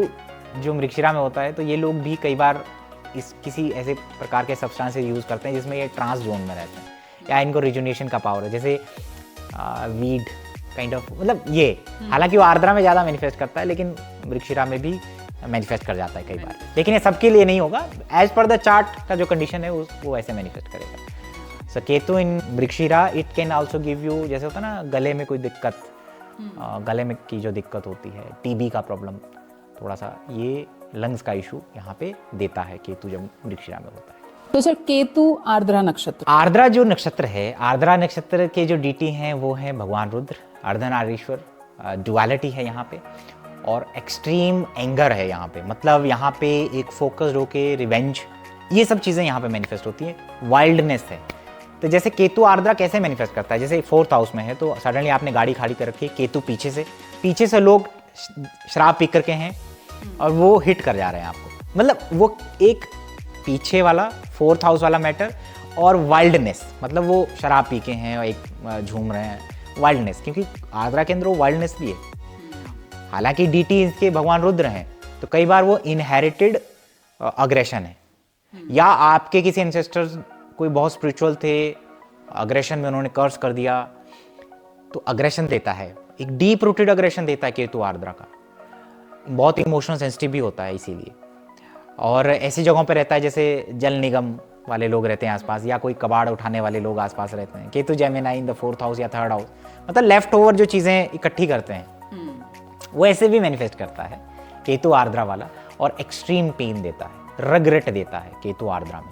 जो मृगशिरा में होता है, तो ये लोग भी कई बार किसी ऐसे प्रकार के सब्सटेंसेस यूज़ करते हैं जिसमें ये ट्रांस जोन में रहते हैं, या इनको रिजुनेशन का पावर है, जैसे वीड काइंड ऑफ, मतलब ये, हालांकि वो आर्द्रा में ज़्यादा मैनिफेस्ट करता है, लेकिन मृगशिरा में भी मैनिफेस्ट कर जाता है कई बार, लेकिन ये सबके लिए नहीं होगा। एज पर द चार्ट का जो कंडीशन है वो ऐसे मैनिफेस्ट करेगा। So Ketu in Mrigashira, it can also give you, जैसे होता है ना गले में कोई दिक्कत, गले में की जो दिक्कत होती है, टीबी का प्रॉब्लम, थोड़ा सा ये लंग्स का इशू यहाँ पे देता है केतु जब मृगशिरा में होता है। तो सर केतु आर्द्रा नक्षत्र, आर्द्रा जो नक्षत्र है, आर्द्रा नक्षत्र के जो डीटी हैं वो हैं भगवान रुद्र, अर्धनारीश्वर, डुअलिटी है यहाँ पे, और एक्सट्रीम एंगर है यहाँ पे, मतलब यहाँ पे एक फोकस्ड होके रिवेंज, ये सब चीज़ें यहाँ पे मैनिफेस्ट होती है, वाइल्डनेस है। तो जैसे केतु आर्द्रा कैसे मैनिफेस्ट करता है, जैसे 4th हाउस में है, तो सडनली आपने गाड़ी खड़ी कर रखी है, केतु पीछे से लोग शराब पी करके हैं और वो हिट कर जा रहे हैं आपको, मतलब वो एक पीछे वाला 4th हाउस वाला मैटर, और वाइल्डनेस, मतलब वो शराब पी के हैं और एक झूम रहे हैं, वाइल्डनेस, क्योंकि आर्द्रा के अंदर वो वाइल्डनेस भी है। हालांकि डीटी इसके भगवान रुद्र हैं, तो कई बार वो इनहेरिटेड अग्रेशन है, या आपके किसी एंसेस्टर्स कोई बहुत स्पिरिचुअल थे, अग्रेशन में उन्होंने कर्स कर दिया, तो अग्रेशन देता है, एक डीप रूटेड अग्रेशन देता है केतु आर्द्रा का, बहुत इमोशनल सेंसिटिव भी होता है इसीलिए। और ऐसी जगहों पे रहता है जैसे जल निगम वाले लोग रहते हैं आसपास, या कोई कबाड़ उठाने वाले लोग आसपास रहते हैं। Ketu Gemini in the 4th house या 3rd हाउस, मतलब लेफ्ट ओवर जो चीज़ें इकट्ठी करते हैं, वो ऐसे भी मैनिफेस्ट करता है केतु आर्द्रा वाला, और एक्सट्रीम पेन देता है, रिग्रेट देता है केतु आर्द्रा में।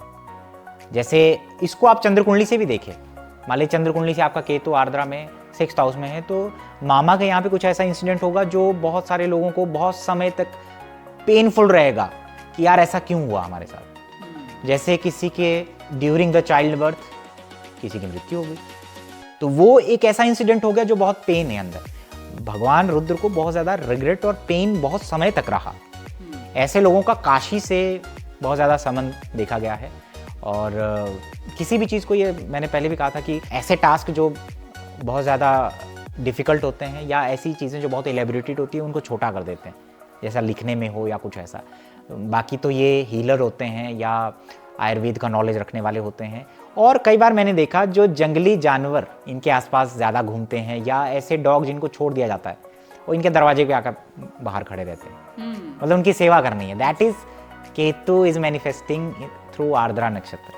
जैसे इसको आप चंद्र कुंडली से भी देखें, मान लीजिए चंद्र कुंडली से आपका केतु आर्द्रा में 6th हाउस में है, तो मामा के यहाँ पे कुछ ऐसा इंसिडेंट होगा जो बहुत सारे लोगों को बहुत समय तक पेनफुल रहेगा कि यार ऐसा क्यों हुआ हमारे साथ। जैसे किसी के ड्यूरिंग द चाइल्ड बर्थ किसी की मृत्यु हो गई, तो वो एक ऐसा इंसिडेंट हो गया जो बहुत पेन है अंदर। भगवान रुद्र को बहुत ज़्यादा रिग्रेट और पेन बहुत समय तक रहा। ऐसे लोगों का काशी से बहुत ज़्यादा संबंध देखा गया है। और किसी भी चीज़ को, ये मैंने पहले भी कहा था कि ऐसे टास्क जो बहुत ज़्यादा डिफ़िकल्ट होते हैं, या ऐसी चीज़ें जो बहुत एलेबोरेटेड होती हैं, उनको छोटा कर देते हैं, जैसा लिखने में हो या कुछ ऐसा। बाकी तो ये हीलर होते हैं या आयुर्वेद का नॉलेज रखने वाले होते हैं। और कई बार मैंने देखा जो जंगली जानवर इनके आसपास ज़्यादा घूमते हैं, या ऐसे डॉग जिनको छोड़ दिया जाता है, वो इनके दरवाजे पे आकर बाहर खड़े रहते हैं, मतलब उनकी सेवा करनी है। That is Ketu is manifesting through Ardra नक्षत्र।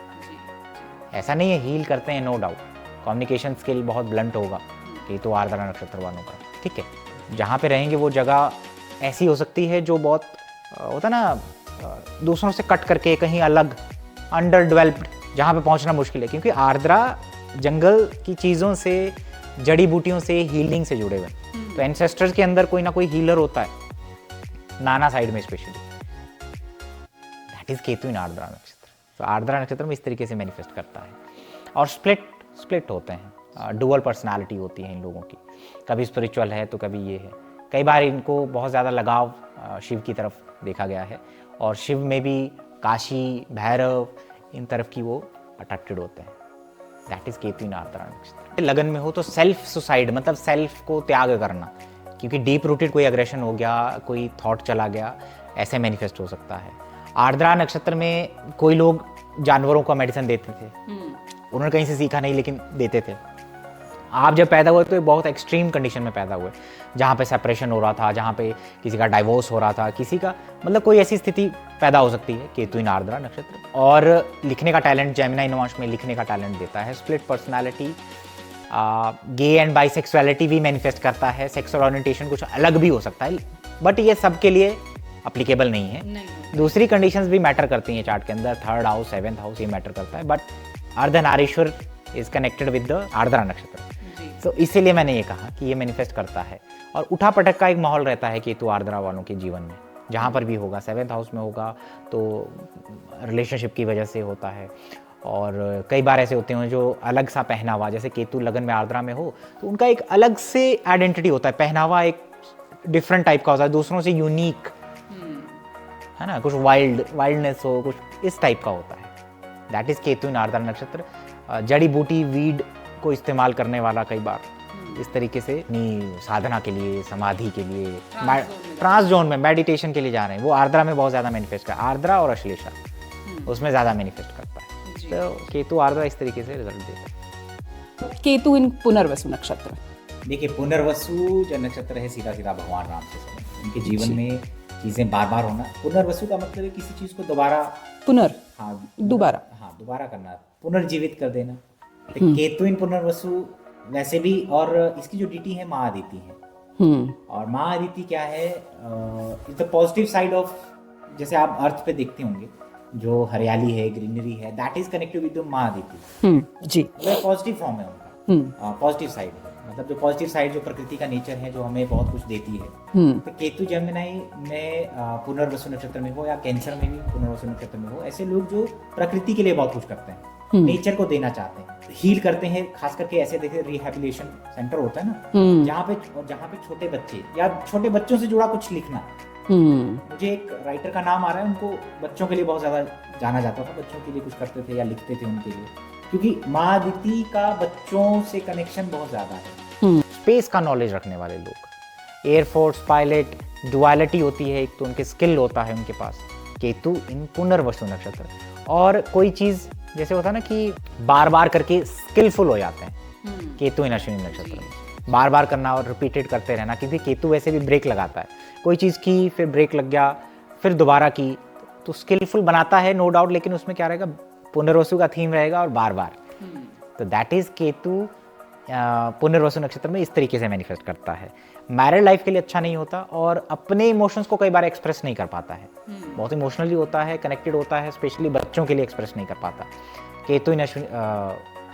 ऐसा नहीं है हील करते हैं, नो डाउट, कम्युनिकेशन स्किल बहुत ब्लंट होगा केतु आर्द्रा नक्षत्र वालों का, ठीक है। जहाँ पे रहेंगे वो जगह ऐसी हो सकती है जो बहुत होता ना, दूसरों से कट करके कहीं अलग, अंडर डेवलप्ड, जहाँ पे पहुँचना मुश्किल है, क्योंकि आर्द्रा जंगल की चीज़ों से, जड़ी बूटियों से, हीलिंग से जुड़े हुए हैं। तो एंसेस्टर्स के अंदर कोई ना कोई हीलर होता है, नाना साइड में स्पेशली। दैट इज केतु इन आर्द्रा नक्षत्र। तो आर्द्रा नक्षत्र में इस तरीके से मैनिफेस्ट करता है। और स्प्लिट होते हैं, डुअल पर्सनालिटी होती है इन लोगों की, कभी स्पिरिचुअल है तो कभी ये है। कई बार इनको बहुत ज़्यादा लगाव शिव की तरफ देखा गया है, और शिव में भी काशी, भैरव, इन तरफ की वो अट्रैक्टेड होते हैं। दैट इज केतु इन आर्द्रा नक्षत्र। लगन में हो तो सेल्फ सुसाइड मतलब सेल्फ को त्याग करना, क्योंकि डीप रूटेड कोई एग्रेशन हो गया, कोई थॉट चला गया, ऐसे मैनिफेस्ट हो सकता है। आर्द्रा नक्षत्र में कोई लोग जानवरों का मेडिसिन देते थे, उन्होंने कहीं से सीखा नहीं लेकिन देते थे। आप जब पैदा हुए तो एक बहुत एक्सट्रीम कंडीशन में पैदा हुए, जहाँ पे सेपरेशन हो रहा था, जहाँ पे किसी का डाइवोर्स हो रहा था, किसी का मतलब कोई ऐसी स्थिति पैदा हो सकती है। केतु इन आर्द्रा नक्षत्र। और लिखने का टैलेंट, जेमिनी नवांश में लिखने का टैलेंट देता है। Split personality, gay and bisexuality भी मैनिफेस्ट करता है। सेक्सुअल ओरिएंटेशन कुछ अलग भी हो सकता है, बट ये सबके लिए अप्लीकेबल नहीं है। दूसरी कंडीशंस भी मैटर करती हैं चार्ट के अंदर, 3rd हाउस 7th हाउस ये मैटर करता है, but Ardhanarishvara is connected with the Ardra nakshatra. तो इसीलिए मैंने ये कहा कि ये मैनिफेस्ट करता है। और उठा पटक का एक माहौल रहता है केतु आर्द्रा वालों के जीवन में, जहाँ पर भी होगा। 7th हाउस में होगा तो रिलेशनशिप की वजह से होता है। और कई बार ऐसे होते हैं जो अलग सा पहनावा, जैसे केतु लगन में आर्द्रा में हो तो उनका एक अलग से आइडेंटिटी होता है, पहनावा एक डिफरेंट टाइप का होता है, दूसरों से यूनिक, है ना, कुछ वाइल्डनेस हो, कुछ इस टाइप का होता है। दैट इज केतु इन आर्द्रा नक्षत्र। जड़ी बूटी वीड को इस्तेमाल करने वाला कई बार इस तरीके से अपनी साधना के लिए, समाधि के लिए, ट्रांस जोन में मेडिटेशन के लिए जा रहे हैं, वो आर्द्रा में बहुत ज़्यादा मैनिफेस्ट करता है। आर्द्रा और अश्लेषा उसमें ज़्यादा मैनिफेस्ट करता है। तो केतु आर्द्रा इस तरीके से रिजल्ट देता है। केतु इन पुनर्वसु नक्षत्र। देखिए, पुनर्वसु जो नक्षत्र है सीधा सीधा भगवान राम से संबंधित। उनके जीवन में चीज़ें बार बार होना। पुनर्वसु का मतलब है किसी चीज़ को दोबारा दोबारा करना, पुनर्जीवित कर देना। तो केतु इन पुनर्वसु वैसे भी, और इसकी जो डीटी है महाअदिति है। और महाअदिति क्या है, it's the positive side of, जैसे आप अर्थ पे देखते होंगे जो हरियाली है, ग्रीनरी है, दैट इज कनेक्टेड विद महाअदिति जी। वह पॉजिटिव फॉर्म है उनका, पॉजिटिव साइड है, मतलब जो पॉजिटिव साइड जो प्रकृति का नेचर है, जो हमें बहुत कुछ देती है। तो केतु जेमिनी में पुनर्वसु नक्षत्र में हो या कैंसर में भी पुनर्वसु नक्षत्र में हो, ऐसे लोग जो प्रकृति के लिए बहुत कुछ करते हैं, नेचर को देना चाहते हैं, हील करते हैं। खास करके ऐसे देखिए रिहैबिलिटेशन सेंटर होता है ना, जहाँ पे छोटे बच्चे या छोटे बच्चों से जुड़ा कुछ लिखना। मुझे एक राइटर का नाम आ रहा है, उनको बच्चों के लिए बहुत ज्यादा जाना जाता था, बच्चों के लिए कुछ करते थे या लिखते थे उनके लिए, क्योंकि महाअदिति का बच्चों से कनेक्शन बहुत ज्यादा है। स्पेस का नॉलेज रखने वाले लोग, एयरफोर्स पायलट, डुअलिटी होती है, एक तो उनके स्किल होता है उनके पास। केतु इन पुनर्वसु नक्षत्र। और कोई चीज जैसे होता है ना कि बार बार करके स्किलफुल हो जाते हैं, केतु इन अश्विनी नक्षत्र में बार बार करना और रिपीटेड करते रहना, क्योंकि केतु वैसे भी ब्रेक लगाता है। कोई चीज़ की, फिर ब्रेक लग गया, फिर दोबारा की, तो स्किलफुल बनाता है नो डाउट, लेकिन उसमें क्या रहेगा, पुनर्वसु का थीम रहेगा और बार बार। तो दैट इज केतु पुनर्वसु नक्षत्र में इस तरीके से मैनिफेस्ट करता है। मैरिड लाइफ के लिए अच्छा नहीं होता और अपने इमोशंस को कई बार एक्सप्रेस नहीं कर पाता है, बहुत इमोशनली होता है, कनेक्टेड होता है, स्पेशली बच्चों के लिए एक्सप्रेस नहीं कर पाता। केतु इन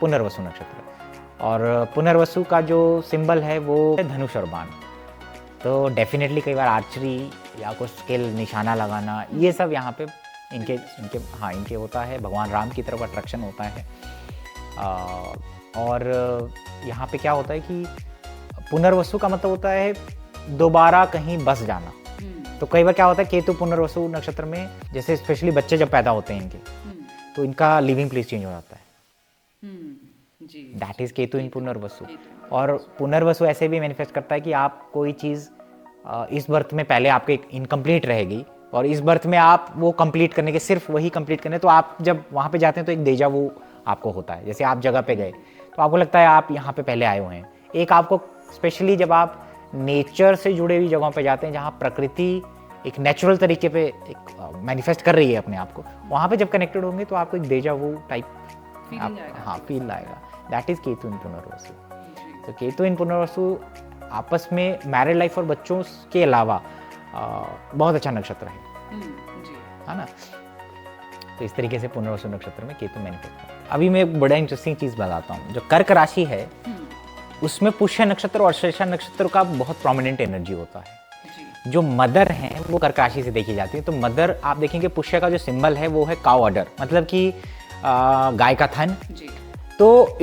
पुनर्वसु नक्षत्र। और पुनर्वसु का जो सिंबल है वो धनुष और बाण। तो डेफिनेटली कई बार आर्चरी या कुछ स्किल, निशाना लगाना, ये सब यहाँ पे इनके होता है। भगवान राम की तरफ अट्रैक्शन होता है। और यहाँ पे क्या होता है कि पुनर्वसु का मतलब होता है दोबारा कहीं बस जाना। तो कई बार क्या होता है केतु पुनर्वसु नक्षत्र में, जैसे स्पेशली बच्चे जब पैदा होते हैं इनके, तो इनका लिविंग प्लेस चेंज हो जाता है। दैट इज केतु इन पुनर्वसु। और पुनर्वसु ऐसे भी मैनिफेस्ट करता है कि आप कोई चीज़ इस बर्थ में पहले आपके इनकम्प्लीट रहेगी और इस बर्थ में आप वो कंप्लीट करने के, सिर्फ वही कंप्लीट करने, तो आप जब वहाँ पे जाते हैं तो एक डेजा वो आपको होता है। जैसे आप जगह पे गए तो आपको लगता है आप यहाँ पे पहले आए हुए हैं। एक आपको स्पेशली जब आप नेचर से जुड़े हुई जगहों पे जाते हैं जहाँ प्रकृति एक नेचुरल तरीके पे एक मैनिफेस्ट कर रही है अपने आप को, वहाँ पे जब कनेक्टेड होंगे तो आपको एक डेजा वो टाइप फील आएगा। दैट इज केतु इन पुनर्वसु। तो केतु इन पुनर्वसु आपस में मैरिड लाइफ और बच्चों के अलावा बहुत अच्छा नक्षत्र है ना। तो इस तरीके से पुनर्वसु नक्षत्र में केतु मैनिफेस्ट करता है। अभी मैं एक बड़ा इंटरेस्टिंग चीज़ बताता हूँ। जो कर्क राशि है उसमें पुष्य नक्षत्र और श्लेषा नक्षत्र का बहुत प्रोमिनेंट एनर्जी होता है। जो मदर हैं वो कर्क राशि से देखी जाती है। तो मदर आप देखेंगे पुष्य का जो सिंबल है वो है काउ अडर, मतलब कि गाय का थन। तो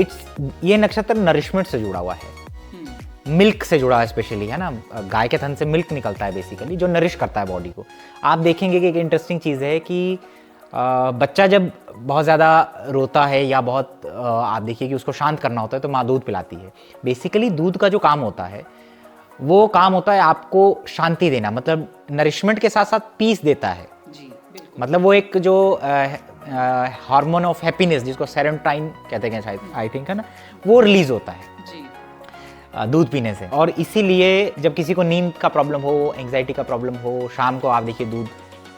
ये नक्षत्र नरिशमेंट से जुड़ा हुआ है, मिल्क से जुड़ा है स्पेशली, है ना। गाय के थन से मिल्क निकलता है बेसिकली, जो नरिश करता है बॉडी को। आप देखेंगे कि एक इंटरेस्टिंग चीज़ है कि बच्चा जब बहुत ज़्यादा रोता है या बहुत आप देखिए कि उसको शांत करना होता है तो माँ दूध पिलाती है। बेसिकली दूध का जो काम होता है वो काम होता है आपको शांति देना, मतलब नरिशमेंट के साथ साथ पीस देता है। जी बिल्कुल। मतलब वो एक जो हार्मोन ऑफ हैप्पीनेस जिसको सेरोटोनिन कहते हैं शायद, आई थिंक है ना, वो रिलीज होता है जी दूध पीने से। और इसीलिए जब किसी को नींद का प्रॉब्लम हो, एंग्जाइटी का प्रॉब्लम हो, शाम को आप देखिए दूध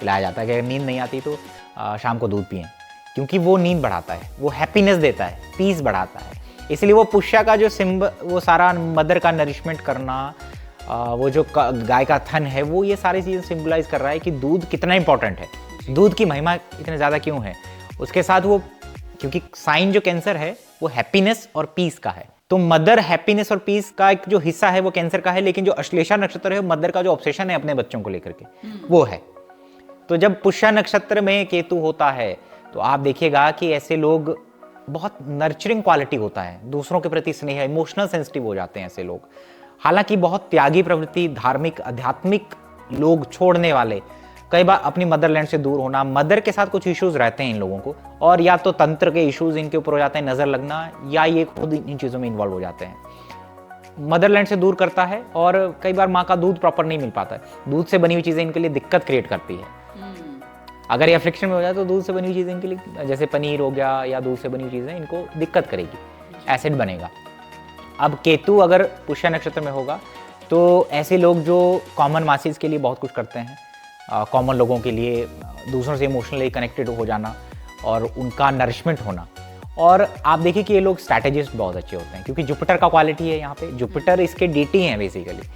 पिलाया जाता है कि अगर नींद नहीं आती तो शाम को दूध पिएं, क्योंकि वो नींद बढ़ाता है, वो हैप्पीनेस देता है, पीस बढ़ाता है। इसलिए वो पुष्या का जो वो सारा मदर का नरिशमेंट करना, वो जो गाय का थन है, वो ये सारी चीज़ें सिंबलाइज कर रहा है कि दूध कितना इंपॉर्टेंट है, दूध की महिमा इतने ज़्यादा क्यों है। उसके साथ वो, क्योंकि साइन जो कैंसर है वो हैप्पीनेस और पीस का है, तो मदर हैप्पीनेस और पीस का एक जो हिस्सा है वो कैंसर का है, लेकिन जो अश्लेषा नक्षत्र है मदर का जो ऑब्सेशन है अपने बच्चों को लेकर के वो है। तो जब पुष्या नक्षत्र में केतु होता है तो आप देखिएगा कि ऐसे लोग बहुत नर्चरिंग क्वालिटी होता है, दूसरों के प्रति स्नेह, इमोशनल सेंसिटिव हो जाते हैं ऐसे लोग। हालांकि बहुत त्यागी प्रवृत्ति, धार्मिक आध्यात्मिक लोग छोड़ने वाले, कई बार अपनी मदरलैंड से दूर होना, मदर के साथ कुछ इश्यूज रहते हैं इन लोगों को, और या तो तंत्र के इश्यूज इनके ऊपर हो जाते हैं, नजर लगना, या ये खुद इन चीज़ों में इन्वॉल्व हो जाते हैं। मदरलैंड से दूर करता है और कई बार माँ का दूध प्रॉपर नहीं मिल पाता है, दूध से बनी हुई चीज़ें इनके लिए दिक्कत क्रिएट करती है। अगर ये अफ्लिक्शन में हो जाए तो दूध से बनी हुई चीज़ें इनके लिए, जैसे पनीर हो गया या दूध से बनी हुई चीज़ें, इनको दिक्कत करेगी, एसिड बनेगा। अब केतु अगर पुष्य नक्षत्र में होगा तो ऐसे लोग जो कॉमन मासेस के लिए बहुत कुछ करते हैं, कॉमन लोगों के लिए दूसरों से इमोशनली कनेक्टेड हो जाना और उनका नरिशमेंट होना। और आप देखिए कि ये लोग स्ट्रैटेजिस्ट बहुत अच्छे होते हैं, क्योंकि जुपिटर का क्वालिटी है यहाँ पे, जुपिटर इसके डीटी हैं बेसिकली,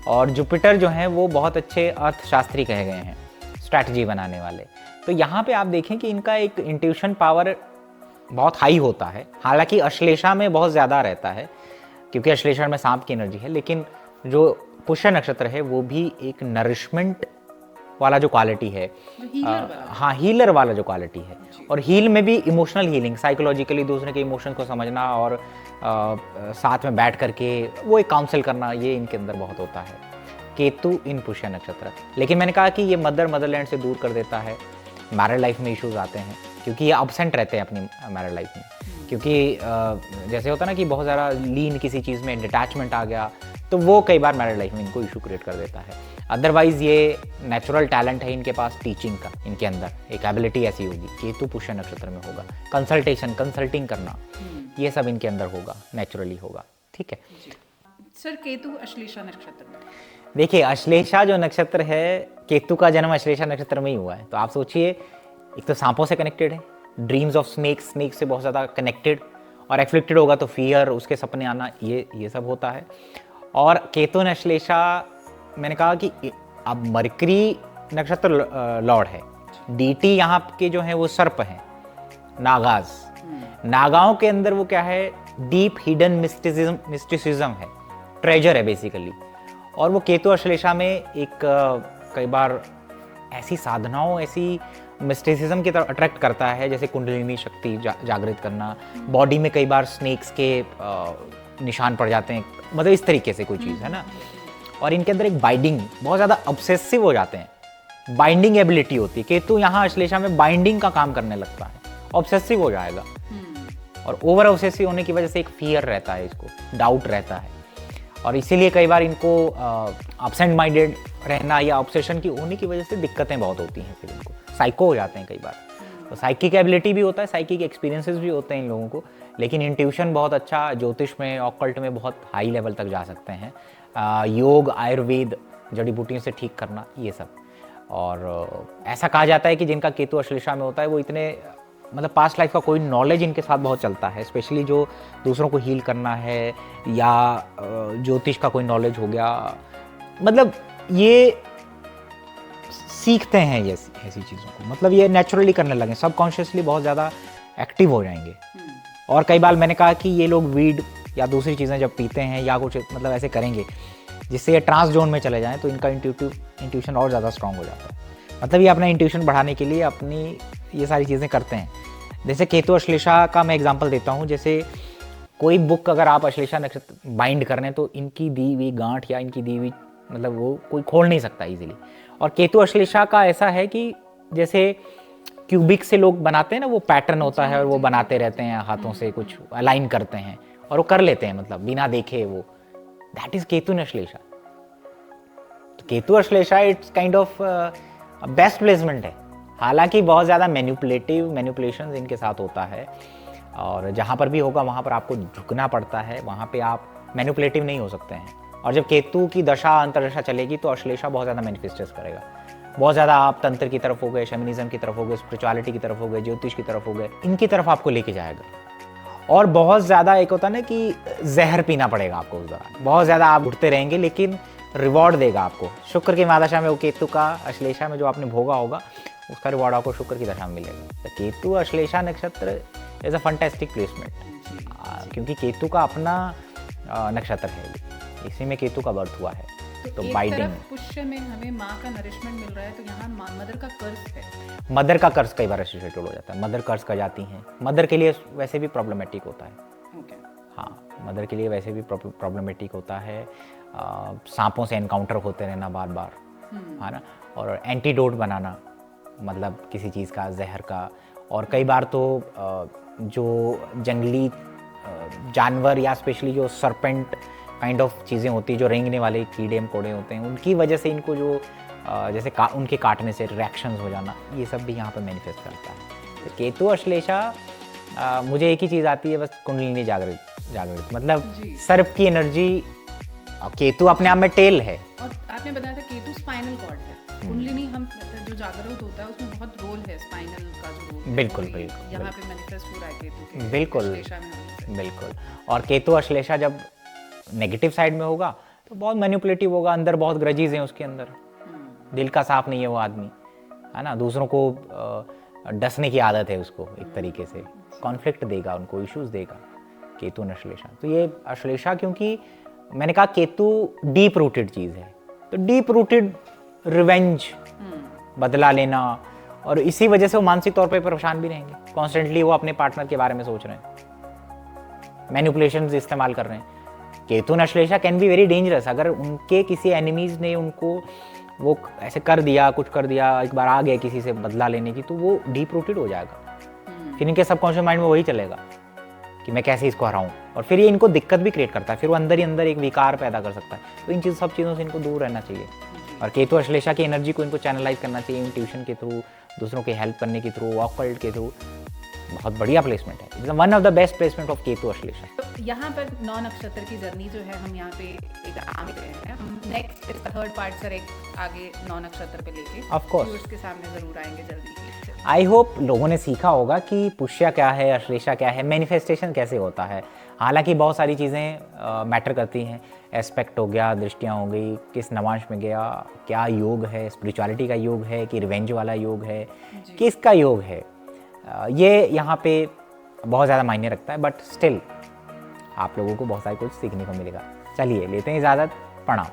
और जुपिटर जो हैं वो बहुत अच्छे अर्थशास्त्री कहे गए हैं, स्ट्रैटेजी बनाने वाले। तो यहाँ पे आप देखें कि इनका एक इंट्यूशन पावर बहुत हाई होता है। हालांकि अश्लेषा में बहुत ज़्यादा रहता है, क्योंकि अश्लेषा में सांप की एनर्जी है, लेकिन जो पुष्य नक्षत्र है वो भी एक नरिशमेंट वाला जो क्वालिटी है, हाँ हीलर वाला जो क्वालिटी है, और हील में भी इमोशनल हीलिंग, साइकोलॉजिकली दूसरे के इमोशन को समझना और साथ में बैठ करके वो एक काउंसिल करना, ये इनके अंदर बहुत होता है केतु इन पुष्य नक्षत्र। लेकिन मैंने कहा कि ये मदरलैंड से दूर कर देता है, मैरिड लाइफ में इश्यूज आते हैं, क्योंकि ये अब्सेंट रहते हैं अपनी मैरिड लाइफ में, क्योंकि जैसे होता है ना कि बहुत ज़्यादा लीन किसी चीज़ में डिटैचमेंट आ गया, तो वो कई बार मैरिड लाइफ में इनको इशू क्रिएट कर देता है। अदरवाइज ये नेचुरल टैलेंट है इनके पास, टीचिंग का इनके अंदर एक एबिलिटी ऐसी होगी, केतु पुष्य नक्षत्र में होगा, कंसल्टेशन, कंसल्टिंग करना, ये सब इनके अंदर होगा, नेचुरली होगा। ठीक है सर, केतु अश्लेषा नक्षत्र में, देखिए अश्लेषा जो नक्षत्र है, केतु का जन्म अश्लेषा नक्षत्र में ही हुआ है, तो आप सोचिए एक तो सांपों से कनेक्टेड है, ड्रीम्स ऑफ स्नेक से बहुत ज़्यादा कनेक्टेड, और एफ्लिक्टेड होगा तो फियर, उसके सपने आना, ये सब होता है। और केतु ने अश्लेषा, मैंने कहा कि अब मरकरी नक्षत्र लॉर्ड है, डीटी यहाँ के जो है वो सर्प हैं, नागाज, नागाओं के अंदर वो क्या है, डीप हिडन मिस्टिसिज्म है, ट्रेजर है बेसिकली। और वो केतु अश्लेषा में एक कई बार ऐसी साधनाओं, ऐसी मिस्टिसिज्म की तरफ अट्रैक्ट करता है, जैसे कुंडलिनी शक्ति जागृत करना, बॉडी में कई बार स्नेक्स के निशान पड़ जाते हैं, मतलब इस तरीके से कोई चीज़ है ना। और इनके अंदर एक बाइंडिंग, बहुत ज़्यादा ऑब्सेसिव हो जाते हैं, बाइंडिंग एबिलिटी होती है। केतु यहाँ अश्लेषा में बाइंडिंग का काम करने लगता है, ऑब्सेसिव हो जाएगा, और ओवर ऑब्सेसिव होने की वजह से एक फियर रहता है, इसको डाउट रहता है, और इसीलिए कई बार इनको एब्सेंट माइंडेड रहना या ऑब्सेशन की होने की वजह से दिक्कतें बहुत होती हैं, फिर इनको साइको हो जाते हैं कई बार। तो साइकिक एबिलिटी भी होता है, साइकिक एक्सपीरियंसेस भी होते हैं इन लोगों को, लेकिन इंट्यूशन बहुत अच्छा, ज्योतिष में, ऑकल्ट में बहुत हाई लेवल तक जा सकते हैं, योग, आयुर्वेद, जड़ी बूटियों से ठीक करना, ये सब। और ऐसा कहा जाता है कि जिनका केतु अश्लेषा में होता है वो इतने, मतलब पास्ट लाइफ का कोई नॉलेज इनके साथ बहुत चलता है, स्पेशली जो दूसरों को हील करना है या ज्योतिष का कोई नॉलेज हो गया, मतलब ये सीखते हैं ये ऐसी चीज़ों को, मतलब ये नेचुरली करने लगे, सबकॉन्शियसली बहुत ज़्यादा एक्टिव हो जाएंगे। और कई बार मैंने कहा कि ये लोग वीड या दूसरी चीज़ें जब पीते हैं या कुछ मतलब ऐसे करेंगे जिससे ये ट्रांस जोन में चले जाएं, तो इनका इंट्यूशन और ज़्यादा स्ट्रांग हो जाता है। मतलब ये अपना इंट्यूशन बढ़ाने के लिए अपनी ये सारी चीज़ें करते हैं। जैसे केतु अश्लेषा का मैं एग्जांपल देता हूँ, जैसे कोई बुक अगर आप अश्लेषा नक्षत्र बाइंड कर रहे हैं तो इनकी दी हुई गांठ या इनकी दी हुई, मतलब वो कोई खोल नहीं सकता इजीली। और केतु अश्लेषा का ऐसा है कि जैसे क्यूबिक से लोग बनाते हैं ना, वो पैटर्न होता है और वो बनाते रहते हैं हाथों से, कुछ अलाइन करते हैं और वो कर लेते हैं, मतलब बिना देखे वो, दैट इज केतु अश्लेषा। तो Ketu Ashlesha it's kind of best placement है। हालांकि बहुत ज़्यादा मैनिपुलेशन इनके साथ होता है, और जहाँ पर भी होगा वहाँ पर आपको झुकना पड़ता है, वहाँ पे आप मैनिपुलेटिव नहीं हो सकते हैं। और जब केतु की दशा अंतर्दशा चलेगी तो अश्लेषा बहुत ज़्यादा मैनिफेस्टेस करेगा। बहुत ज़्यादा आप तंत्र की तरफ हो गए, शैमनिज्म की तरफ हो गए, स्पिरिचुअलिटी की तरफ हो गए, ज्योतिष की तरफ हो गए, इनकी तरफ आपको लेके जाएगा। और बहुत ज़्यादा एक होता है ना कि जहर पीना पड़ेगा आपको उस दौरान, बहुत ज़्यादा आप उठते रहेंगे, लेकिन रिवॉर्ड देगा आपको। शुक्र की महादशा में वो केतु का अश्लेषा में जो आपने भोगा होगा उसका रिवॉर्ड आपको शुक्र की दशा में मिलेगा। तो केतु अश्लेषा नक्षत्र इज अ फंटेस्टिक प्लेसमेंट, क्योंकि केतु का अपना नक्षत्र है, इसी में केतु का बर्थ हुआ है। तो एक बाइडिंग, तरफ पुष्य में हमें माँ का नरिशमेंट मिल रहा है, तो यहाँ मदर का कर्ज है। मदर का कर्ज कई बार एसोसिएटेड हो जाता है, मदर कर्ज कर जाती हैं। मदर के लिए वैसे भी प्रॉब्लमेटिक होता है, ओके। हाँ, मदर के लिए वैसे भी प्रॉब्लमेटिक होता है। सांपों से एनकाउंटर होते रहना बार बार, है ना, और एंटीडोट बनाना, मतलब किसी चीज़ का, जहर का। और कई बार तो जो जंगली जानवर या स्पेशली जो सरपेंट काइंड ऑफ चीज़ें होती हैं, जो रेंगने वाले कीड़े मकोड़े होते हैं, उनकी वजह से इनको जो जैसे उनके काटने से रिएक्शंस हो जाना, ये सब भी यहाँ पर मैनिफेस्ट करता है। तो केतु अश्लेषा, मुझे एक ही चीज़ आती है बस, कुंडलिनी जागृत, मतलब सर्प की एनर्जी। केतु अपने आप में टेल है, और आपने बताया था केतु स्पाइनल कॉर्ड है, कुंडलिनी हम जो जागरूक होता है उसमें बहुत रोल है स्पाइनल का, जो रोल बिल्कुल है, बिल्कुल यहाँ पे मैनिफेस्ट हो रहा है केतु के बिल्कुल अश्लेषा में होने से। बिल्कुल। और केतु अश्लेषा जब नेगेटिव साइड में होगा तो बहुत मैनिपुलेटिव होगा, अंदर बहुत ग्रजीज हैं उसके अंदर, दिल का साफ नहीं है वो आदमी, है ना, दूसरों को डसने की आदत है उसको, एक तरीके से कॉन्फ्लिक्ट देगा, उनको इश्यूज देगा केतु अश्लेषा। तो ये अश्लेषा, क्योंकि मैंने कहा केतु डीप रूटेड चीज़ है, तो डीप रूटेड रिवेंज, बदला लेना, और इसी वजह से वो मानसिक तौर पे परेशान भी रहेंगे। कॉन्स्टेंटली वो अपने पार्टनर के बारे में सोच रहे हैं, मैनिपुलेशंस इस्तेमाल कर रहे हैं। Ketu Ashlesha can be very dangerous. अगर उनके किसी एनिमीज ने उनको वो ऐसे कर दिया, कुछ कर दिया, एक बार आ गए किसी से बदला लेने की, तो वो डीप रूटेड हो जाएगा। फिर इनके सबकॉन्शियस माइंड में वही चलेगा कि मैं कैसे इसको हराऊं, और फिर ये इनको दिक्कत भी क्रिएट करता है, फिर वो अंदर ही अंदर एक विकार पैदा कर सकता है। तो इन सब चीज़ों से इनको दूर रहना चाहिए, और केतु अश्लेषा की एनर्जी को इनको चैनलाइज करना चाहिए इंट्यूशन के थ्रू, दूसरों की हेल्प करने के थ्रू, ऑकल्ट के थ्रू। बहुत बढ़िया प्लेसमेंट है, it's one of the best placement of Ketu Ashlesha. तो यहाँ पर 9 नक्षत्र की जर्नी जो है हम यहाँ पे एक आम रहे हैं, हम नेक्स्ट इसका थर्ड पार्ट सर एक आगे 9 नक्षत्र पे लेके Of course. व्यूअर्स के सामने जरूर आएंगे जल्दी ही। आई होप लोगों ने सीखा होगा कि पुष्य क्या है, अश्लेषा क्या है, मैनिफेस्टेशन कैसे होता है। हालांकि बहुत सारी चीज़ें मैटर करती हैं, एस्पेक्ट हो गया, दृष्टियाँ हो गई, किस नवांश में गया, क्या योग है, स्पिरिचुअलिटी का योग है कि रिवेंज वाला योग है, किसका योग है, ये यहाँ पे बहुत ज़्यादा मायने रखता है। बट स्टिल आप लोगों को बहुत सारी कुछ सीखने को मिलेगा। चलिए लेते हैं इजाज़त, प्रणाम।